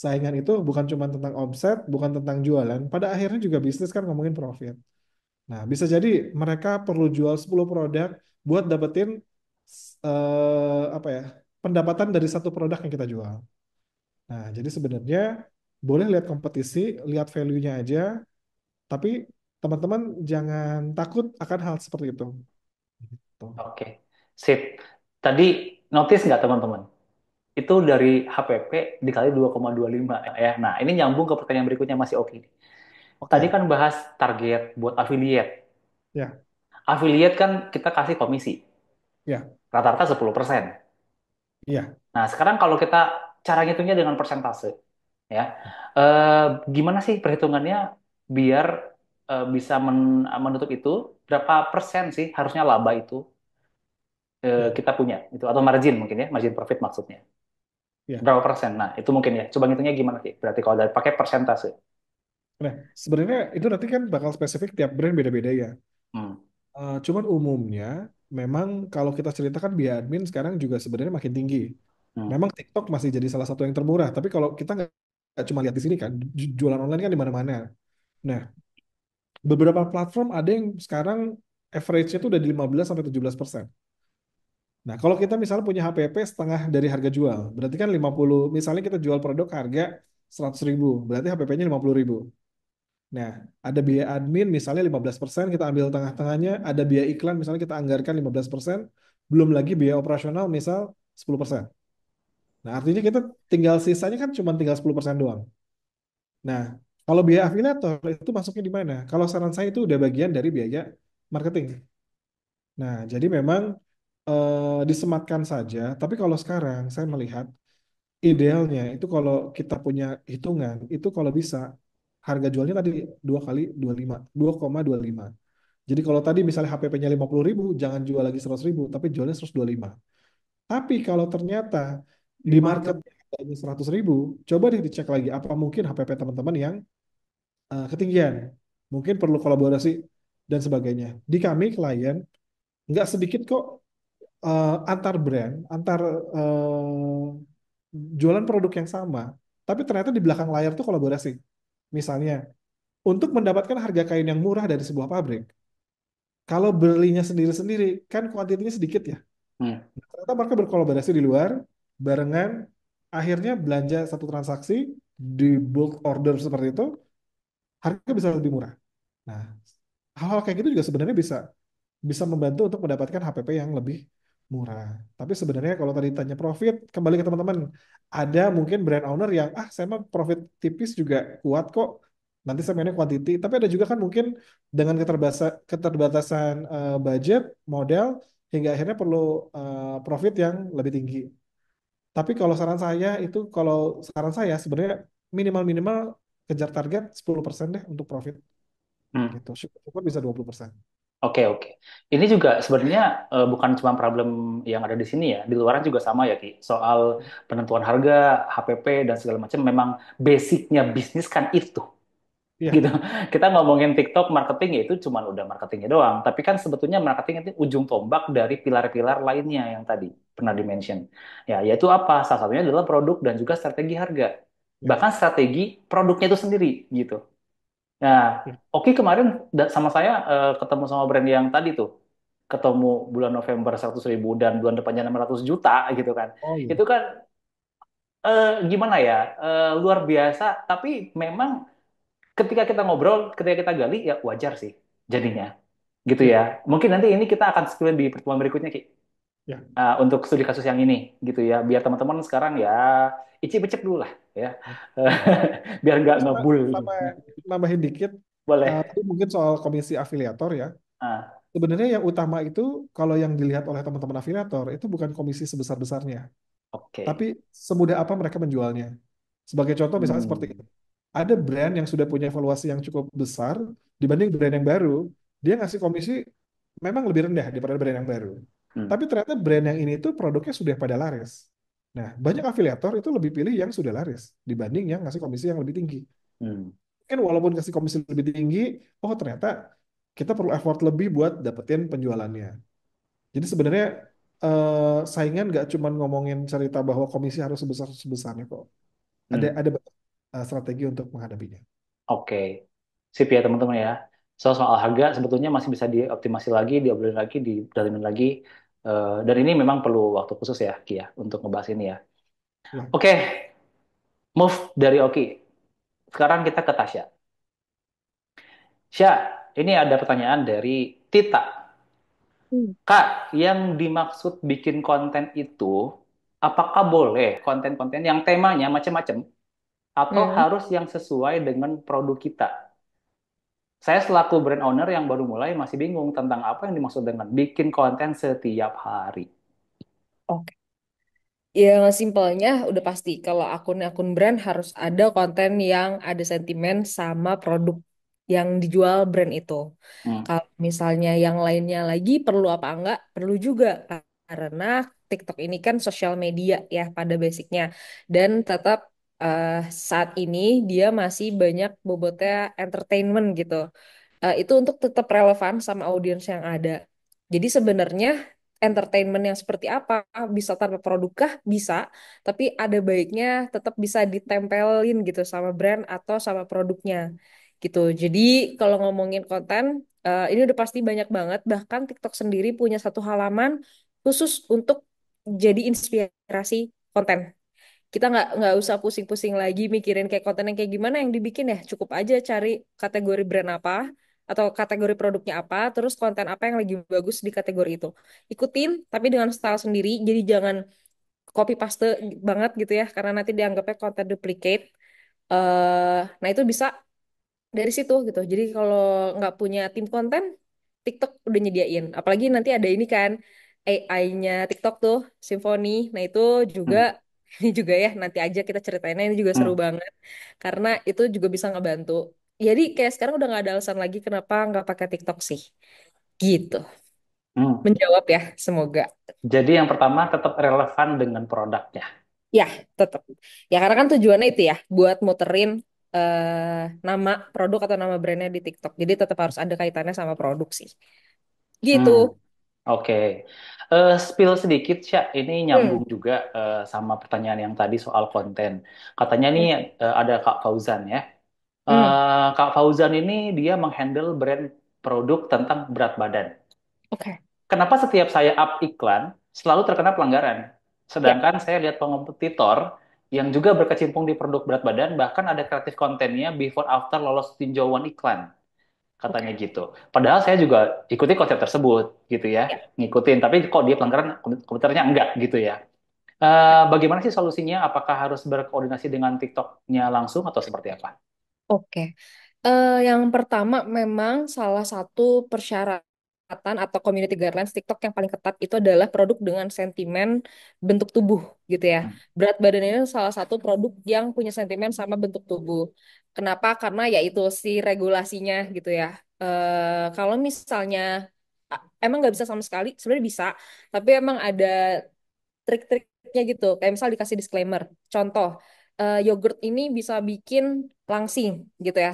saingan itu bukan cuma tentang omset, bukan tentang jualan. Pada akhirnya juga bisnis kan ngomongin profit. Nah, bisa jadi mereka perlu jual 10 produk buat dapetin apa ya, pendapatan dari satu produk yang kita jual. Nah, jadi sebenarnya boleh lihat kompetisi, lihat value-nya aja, tapi teman-teman jangan takut akan hal seperti itu. Tuh. Oke, sip. Tadi notice nggak teman-teman? Itu dari HPP dikali 2,25 ya. Nah, ini nyambung ke pertanyaan berikutnya masih oke. Tadi Oke, kan bahas target buat affiliate. ya, Affiliate kan kita kasih komisi, ya, rata-rata 10%. iya. Nah, sekarang kalau kita cara ngitungnya dengan persentase, ya, gimana sih perhitungannya biar bisa menutup itu? Berapa persen sih harusnya laba itu Ya, kita punya itu atau margin mungkin ya, margin profit maksudnya. ya. Berapa persen? Nah, itu mungkin ya. Coba ngitungnya gimana sih? Berarti kalau dari pakai persentase. Nah, sebenarnya itu nanti kan bakal spesifik tiap brand beda-beda ya. Hmm. Cuman umumnya, memang kalau kita ceritakan biaya admin sekarang juga sebenarnya makin tinggi. Hmm. Memang TikTok masih jadi salah satu yang termurah, tapi kalau kita nggak cuma lihat di sini kan, jualan online kan di mana-mana. Nah, beberapa platform ada yang sekarang average-nya itu udah di 15 sampai 17%. Nah, kalau kita misalnya punya HPP setengah dari harga jual, berarti kan 50, misalnya kita jual produk harga 100.000, berarti HPP-nya 50.000. Nah, ada biaya admin misalnya 15%, kita ambil tengah-tengahnya, ada biaya iklan misalnya kita anggarkan 15%, belum lagi biaya operasional misal 10%. Nah, artinya kita tinggal sisanya kan cuma tinggal 10% doang. Nah, kalau biaya afiliator itu masuknya di mana? Kalau saran saya itu udah bagian dari biaya marketing. Nah, jadi memang disematkan saja, tapi kalau sekarang saya melihat idealnya itu kalau kita punya hitungan, itu kalau bisa harga jualnya tadi 2 kali 25, 2,25. Jadi kalau tadi misalnya HPP-nya 50.000, jangan jual lagi 100.000, tapi jualnya 125. Tapi kalau ternyata Di di market market. harganya 100.000, coba deh dicek lagi apa mungkin HPP teman-teman yang ketinggian. Mungkin perlu kolaborasi dan sebagainya. Di kami klien nggak sedikit kok antar brand, antar jualan produk yang sama, tapi ternyata di belakang layar tuh kolaborasi. Misalnya, untuk mendapatkan harga kain yang murah dari sebuah pabrik, kalau belinya sendiri-sendiri, kan kuantitinya sedikit ya. Hmm. Ternyata mereka berkolaborasi di luar, barengan, akhirnya belanja satu transaksi di bulk order seperti itu, harga bisa lebih murah. Nah, hal-hal kayak gitu juga sebenarnya bisa bisa membantu untuk mendapatkan HPP yang lebih murah. Tapi sebenarnya kalau tadi tanya profit, kembali ke teman-teman, ada mungkin brand owner yang saya mah profit tipis juga kuat kok. Nanti saya mainnya quantity. Tapi ada juga kan mungkin dengan keterbatasan budget, modal, hingga akhirnya perlu profit yang lebih tinggi. Tapi kalau saran saya itu, kalau saran saya sebenarnya minimal-minimal kejar target 10% deh untuk profit. Hmm. Gitu. Syukur-syukur bisa 20%. Oke, oke. Ini juga sebenarnya bukan cuma problem yang ada di sini ya, di luaran juga sama ya, Ki. Soal penentuan harga, HPP, dan segala macam, memang basicnya bisnis kan itu, Iya, gitu. Kita ngomongin TikTok marketing ya itu cuma udah marketingnya doang, tapi kan sebetulnya marketing itu ujung tombak dari pilar-pilar lainnya yang tadi pernah di-mention. Ya, yaitu apa? Salah satunya adalah produk dan juga strategi harga. iya, Bahkan strategi produknya itu sendiri, gitu. Nah, iya. Oki kemarin sama saya ketemu sama brand yang tadi tuh, ketemu bulan November 100.000 dan bulan depannya 600 juta gitu kan. Oh iya. Itu kan gimana ya, luar biasa, tapi memang ketika kita ngobrol, ketika kita gali, ya wajar sih jadinya. Gitu ya. Iya, Mungkin nanti ini kita akan spilin di pertemuan berikutnya, Ki. ya. Untuk studi kasus yang ini, gitu ya. Biar teman-teman sekarang ya icip-icip dulu lah, ya. Biar nggak Terus ngebul. sama nambahin dikit, Boleh. tadi mungkin soal komisi afiliator ya. Ah, Sebenarnya yang utama itu kalau yang dilihat oleh teman-teman afiliator itu bukan komisi sebesar-besarnya, oke. tapi semudah apa mereka menjualnya. Sebagai contoh misalnya seperti Hmm. itu. Ada brand yang sudah punya valuasi yang cukup besar dibanding brand yang baru, dia ngasih komisi memang lebih rendah daripada brand yang baru. Hmm. Tapi ternyata brand yang ini tuh produknya sudah pada laris. Nah, banyak afiliator itu lebih pilih yang sudah laris dibanding yang ngasih komisi yang lebih tinggi. Hmm. Kan walaupun kasih komisi lebih tinggi, oh ternyata kita perlu effort lebih buat dapetin penjualannya. Jadi sebenarnya saingan nggak cuma ngomongin cerita bahwa komisi harus sebesar-sebesarnya kok. Hmm. Ada banyak strategi untuk menghadapinya. Oke, sip ya teman-teman ya. Soal harga sebetulnya masih bisa dioptimasi lagi, diobrolin lagi, didalemin lagi. Dan ini memang perlu waktu khusus ya, Ki ya, untuk ngebahas ini ya. Ya. Oke, move dari Oki. Sekarang kita ke Tasya. Sya, ini ada pertanyaan dari Tita. Hmm. Kak, yang dimaksud bikin konten itu, apakah boleh konten-konten yang temanya macam-macam, atau Hmm. harus yang sesuai dengan produk kita? Saya selaku brand owner yang baru mulai masih bingung tentang apa yang dimaksud dengan bikin konten setiap hari. Oke. Ya, simpelnya udah pasti kalau akun-akun brand harus ada konten yang ada sentimen sama produk yang dijual brand itu. Hmm, Kalau misalnya yang lainnya lagi perlu apa enggak? Perlu juga karena TikTok ini kan sosial media ya pada basicnya dan tetap eh, saat ini dia masih banyak bobotnya entertainment gitu. Itu untuk tetap relevan sama audiens yang ada. Jadi sebenarnya entertainment yang seperti apa bisa tanpa produkkah bisa, tapi ada baiknya tetap bisa ditempelin gitu sama brand atau sama produknya gitu. Jadi kalau ngomongin konten, ini udah pasti banyak banget. Bahkan TikTok sendiri punya satu halaman khusus untuk jadi inspirasi konten. Kita nggak usah pusing-pusing lagi mikirin kayak konten yang kayak gimana yang dibikin ya. Cukup aja cari kategori brand apa atau kategori produknya apa, terus konten apa yang lagi bagus di kategori itu. Ikutin, tapi dengan style sendiri. Jadi jangan copy paste banget gitu ya, karena nanti dianggapnya konten duplicate. Nah itu bisa dari situ gitu. Jadi kalau nggak punya tim konten, TikTok udah nyediain. Apalagi nanti ada ini kan AI-nya TikTok tuh, Symphony. Nah itu juga hmm, ini juga ya nanti aja kita ceritainnya ini juga seru hmm, banget karena itu juga bisa ngebantu. Jadi kayak sekarang udah nggak ada alasan lagi kenapa nggak pakai TikTok sih. Gitu. hmm. Menjawab ya, semoga. Jadi yang pertama tetap relevan dengan produknya. Ya, tetap. Ya karena kan tujuannya itu ya buat muterin nama produk atau nama brandnya di TikTok. Jadi tetap harus ada kaitannya sama produk sih. Gitu. Hmm, oke. Spill sedikit, Sya. Ini Hmm. nyambung juga sama pertanyaan yang tadi soal konten. Katanya nih Hmm. ada Kak Fauzan ya. Hmm. Kak Fauzan ini dia menghandle brand produk tentang berat badan. Oke. Kenapa setiap saya up iklan selalu terkena pelanggaran? Ya. Sedangkan saya lihat kompetitor yang juga berkecimpung di produk berat badan, bahkan ada kreatif kontennya before after lolos tinjauan iklan, katanya Oke. gitu. Padahal saya juga ikuti konsep tersebut, gitu ya, Ya. ngikutin. Tapi kok dia pelanggaran, komputernya enggak, gitu ya. Bagaimana sih solusinya? Apakah harus berkoordinasi dengan TikTok-nya langsung atau seperti apa? Oke. Yang pertama memang salah satu persyaratan atau community guidelines TikTok yang paling ketat itu adalah produk dengan sentimen bentuk tubuh gitu ya. Hmm. Berat badan ini salah satu produk yang punya sentimen sama bentuk tubuh. Kenapa? Karena ya itu si regulasinya gitu ya. Kalau misalnya emang nggak bisa sama sekali, sebenarnya bisa, tapi emang ada trik-triknya gitu. Kayak misal dikasih disclaimer. Contoh, yogurt ini bisa bikin langsing gitu ya.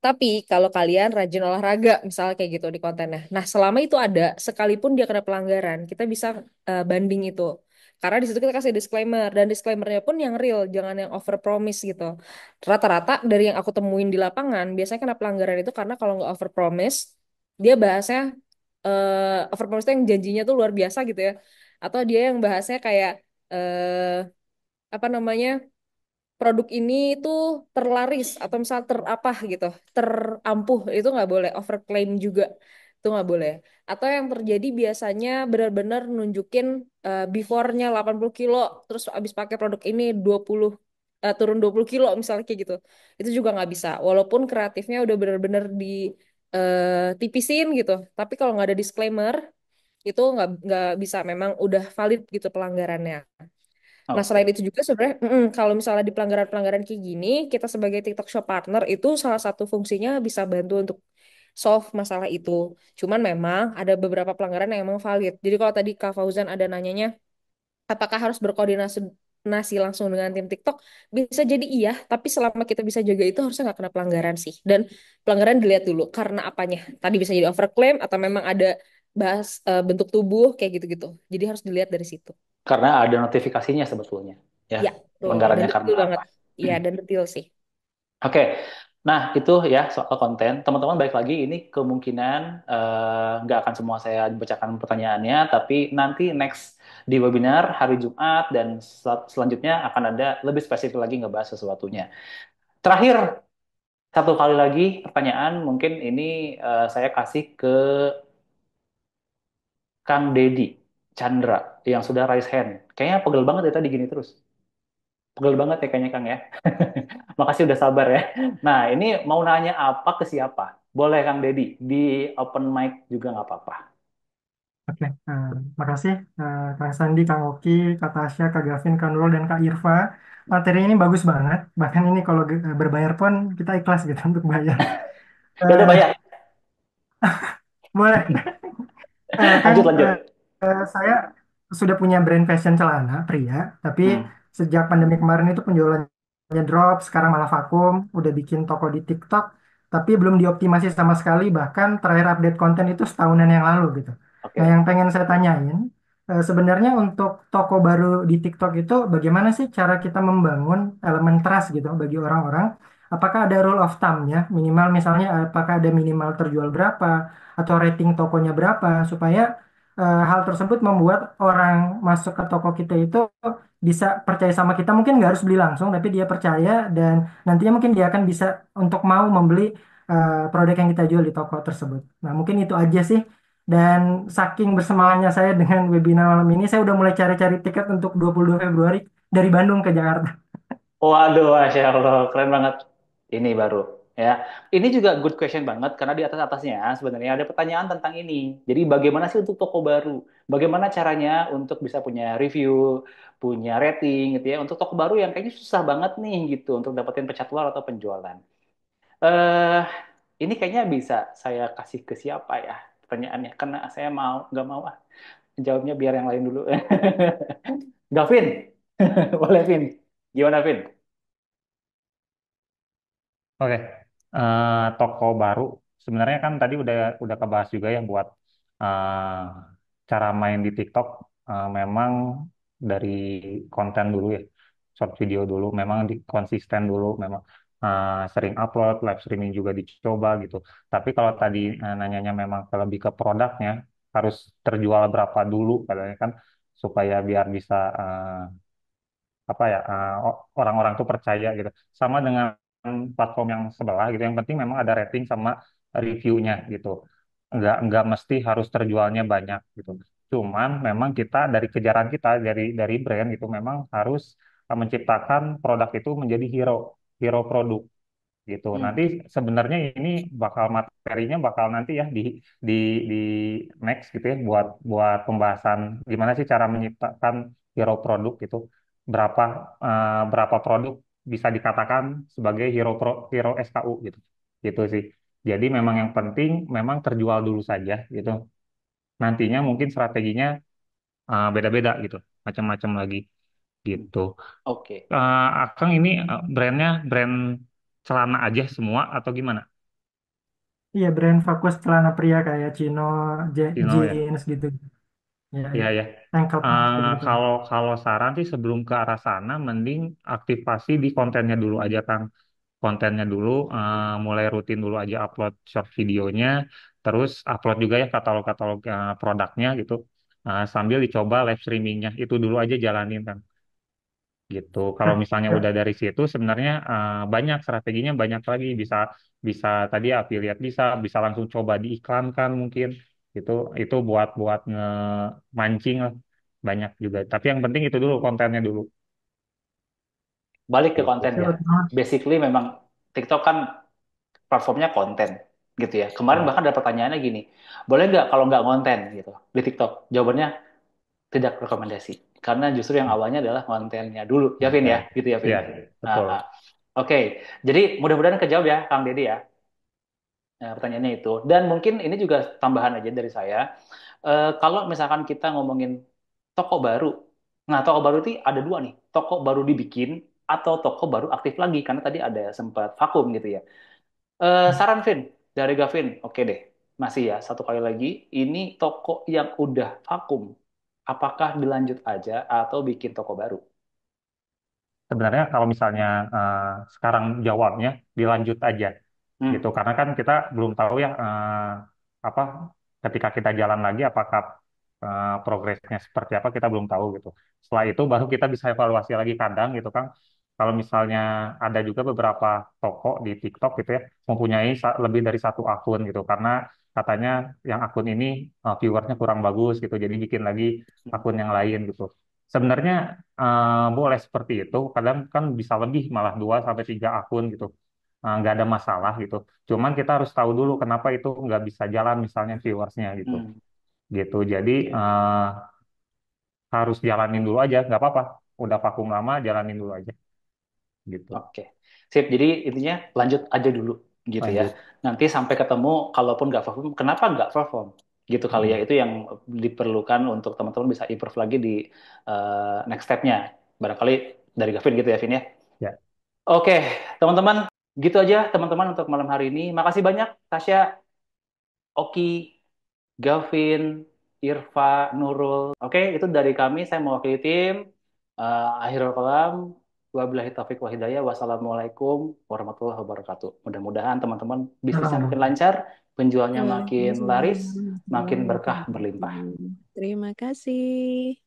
Tapi kalau kalian rajin olahraga, misalnya kayak gitu di kontennya. Nah, selama itu ada, sekalipun dia kena pelanggaran, kita bisa banding itu. Karena di situ kita kasih disclaimer dan disclaimernya pun yang real, jangan yang over promise gitu. Rata-rata dari yang aku temuin di lapangan, biasanya kena pelanggaran itu karena kalau nggak over promise, dia bahasnya over promise itu yang janjinya tuh luar biasa gitu ya. Atau dia yang bahasnya kayak apa namanya? Produk ini tuh terlaris atau misal terapa gitu, terampuh itu nggak boleh, overclaim juga itu nggak boleh. Atau yang terjadi biasanya benar-benar nunjukin before-nya 80 kilo, terus abis pakai produk ini 20 turun 20 kilo misalnya kayak gitu. Itu juga nggak bisa. Walaupun kreatifnya udah benar-benar di tipisin gitu, tapi kalau nggak ada disclaimer itu nggak bisa, memang udah valid gitu pelanggarannya. Nah, selain Oke, itu juga sebenarnya, kalau misalnya di pelanggaran-pelanggaran kayak gini, kita sebagai TikTok Shop Partner itu salah satu fungsinya bisa bantu untuk solve masalah itu. Cuman memang ada beberapa pelanggaran yang emang valid. Jadi kalau tadi Kak Fauzan ada nanyanya, apakah harus berkoordinasi langsung dengan tim TikTok? Bisa jadi iya, tapi selama kita bisa jaga itu harusnya nggak kena pelanggaran sih. Dan pelanggaran dilihat dulu karena apanya. Tadi bisa jadi overclaim atau memang ada bahas bentuk tubuh kayak gitu-gitu. Jadi harus dilihat dari situ. Karena ada notifikasinya sebetulnya. Ya, Ya, tuh. Dan pelanggarannya karena detail apa? banget. Iya, dan detail sih. Oke, nah itu ya soal konten. Teman-teman balik lagi, ini kemungkinan nggak akan semua saya bacakan pertanyaannya, tapi nanti next di webinar hari Jumat dan selanjutnya akan ada lebih spesifik lagi ngebahas sesuatunya. Terakhir, satu kali lagi pertanyaan, mungkin ini saya kasih ke Kang Dedi Chandra yang sudah raise hand. Kayaknya pegel banget ya tadi gini terus. Pegel banget ya kayaknya Kang ya. Makasih udah sabar ya. Nah, ini mau nanya apa ke siapa? Boleh Kang Dedi, di open mic juga nggak apa-apa. Oke, makasih Kang Sandi, Kang Oki, Kak Tasya, Kak Gavin, Kak Nurul, dan Kak Irfa. Materi ini bagus banget. Bahkan ini kalau berbayar pun kita ikhlas gitu untuk bayar. Ya udah Eh, bayar. boleh. Kan Lanjut, lanjut. saya sudah punya brand fashion celana pria, tapi Hmm, sejak pandemi kemarin itu penjualannya drop, sekarang malah vakum, udah bikin toko di TikTok, tapi belum dioptimasi sama sekali, bahkan terakhir update konten itu setahunan yang lalu gitu. Nah, oke. yang pengen saya tanyain, sebenarnya untuk toko baru di TikTok itu bagaimana sih cara kita membangun elemen trust gitu bagi orang-orang? Apakah ada rule of thumb-nya, minimal misalnya apakah ada minimal terjual berapa, atau rating tokonya berapa, supaya hal tersebut membuat orang masuk ke toko kita itu bisa percaya sama kita. Mungkin nggak harus beli langsung, tapi dia percaya dan nantinya mungkin dia akan bisa untuk mau membeli produk yang kita jual di toko tersebut. Nah, mungkin itu aja sih. Dan saking bersemangatnya saya dengan webinar malam ini, saya udah mulai cari-cari tiket untuk 22 Februari dari Bandung ke Jakarta. Waduh, Masya Allah, keren banget. Ini baru. Ya, ini juga good question banget karena di atas-atasnya sebenarnya ada pertanyaan tentang ini. Jadi bagaimana sih untuk toko baru? Bagaimana caranya untuk bisa punya review, punya rating gitu ya untuk toko baru yang kayaknya susah banget nih gitu untuk dapetin pecat telur atau penjualan. Eh, ini kayaknya bisa saya kasih ke siapa ya pertanyaannya? Karena saya nggak mau jawabnya biar yang lain dulu. Gavin, boleh Vin? Gimana Vin? Oke, toko baru sebenarnya kan tadi udah kebahas juga ya buat eh, cara main di TikTok. Memang dari konten dulu ya, short video dulu, memang konsisten dulu, memang sering upload, live streaming juga dicoba gitu. Tapi kalau tadi nanyanya memang lebih ke produknya, harus terjual berapa dulu katanya kan supaya biar bisa apa ya orang-orang tuh percaya gitu. Sama dengan platform yang sebelah gitu. Yang penting memang ada rating sama reviewnya gitu. Nggak mesti harus terjualnya banyak gitu. Cuman memang kita dari kejaran kita dari brand itu memang harus menciptakan produk itu menjadi hero produk gitu. Hmm. Nanti sebenarnya ini materinya bakal nanti ya di di next gitu ya buat buat pembahasan gimana sih cara menciptakan hero produk gitu. Berapa berapa produk bisa dikatakan sebagai hero SKU gitu. Gitu sih. Jadi memang yang penting memang terjual dulu saja gitu. Nantinya mungkin strateginya beda-beda gitu. Macam-macam lagi gitu. Oke. Akang ini brandnya brand celana aja semua atau gimana? Iya, brand fokus celana pria kayak chino, Dino ya. jeans gitu. Ya, Iya ya. ya. Ankle pants kayak gitu. Kalau kalau saran sih sebelum ke arah sana, mending aktivasi di kontennya dulu aja Kang. Kontennya dulu, mulai rutin dulu aja upload short videonya, terus upload juga ya katalog-katalog produknya gitu. Sambil dicoba live streamingnya, itu dulu aja jalanin Kang. Gitu. Kalau misalnya udah Ya. dari situ, sebenarnya banyak strateginya banyak lagi. Bisa bisa tadi affiliate bisa langsung coba diiklankan mungkin. Itu buat buat mancing lah banyak juga. Tapi yang penting itu dulu kontennya dulu Balik ke gitu. kontennya. Betul, betul. Basically memang TikTok kan platformnya konten gitu ya. Kemarin Ya. bahkan ada pertanyaannya gini, boleh nggak kalau nggak konten gitu di TikTok? Jawabannya tidak rekomendasi. Karena justru yang awalnya adalah kontennya dulu. Ya Vin ya, Konten. gitu ya Vin. Ya, betul. Nah, oke. Jadi mudah-mudahan kejawab ya Kang Deddy ya. Nah, pertanyaannya itu. Dan mungkin ini juga tambahan aja dari saya. Kalau misalkan kita ngomongin toko baru, nah toko baru itu ada dua nih, toko baru dibikin atau toko baru aktif lagi karena tadi ada sempat vakum gitu ya. Saran Vin dari Gavin, oke deh. masih ya, satu kali lagi, ini toko yang udah vakum, apakah dilanjut aja atau bikin toko baru? Sebenarnya kalau misalnya sekarang jawabnya dilanjut aja gitu, Hmm. karena kan kita belum tahu ya apa ketika kita jalan lagi apakah progresnya seperti apa kita belum tahu gitu. Setelah itu baru kita bisa evaluasi lagi kadang gitu kan. Kalau misalnya ada juga beberapa toko di TikTok gitu ya mempunyai lebih dari satu akun gitu karena katanya yang akun ini viewersnya kurang bagus gitu, jadi bikin lagi akun yang lain gitu. Sebenarnya boleh seperti itu. Kadang kan bisa lebih malah 2 sampai 3 akun gitu. Nggak ada masalah gitu. Cuman kita harus tahu dulu kenapa itu nggak bisa jalan misalnya viewersnya gitu. Hmm. Gitu. Jadi Oke. harus jalanin dulu aja. Nggak apa-apa. Udah vakum lama, jalanin dulu aja. Gitu. Oke, sip. Jadi intinya lanjut aja dulu gitu ya. Lanjut. Nanti sampai ketemu, kalaupun nggak perform, kenapa nggak perform? Gitu kali ya. Mm. Itu yang diperlukan untuk teman-teman bisa improve lagi di next step-nya. Barangkali dari Gavin gitu ya, Vin ya. Ya. Oke, teman-teman, gitu aja teman-teman untuk malam hari ini. Makasih banyak, Tasya, Oki, Gavin, Irfa, Nurul. Oke, itu dari kami. Saya mewakili tim. Akhirul kalam. Wabillahi taufiq wa hidayah. Wassalamualaikum warahmatullahi wabarakatuh. Mudah-mudahan teman-teman bisnisnya makin Nah, lancar, penjualnya makin Waalaikumsalam laris, makin warahmatullahi berkah berlimpah. wabarakatuh. Terima kasih.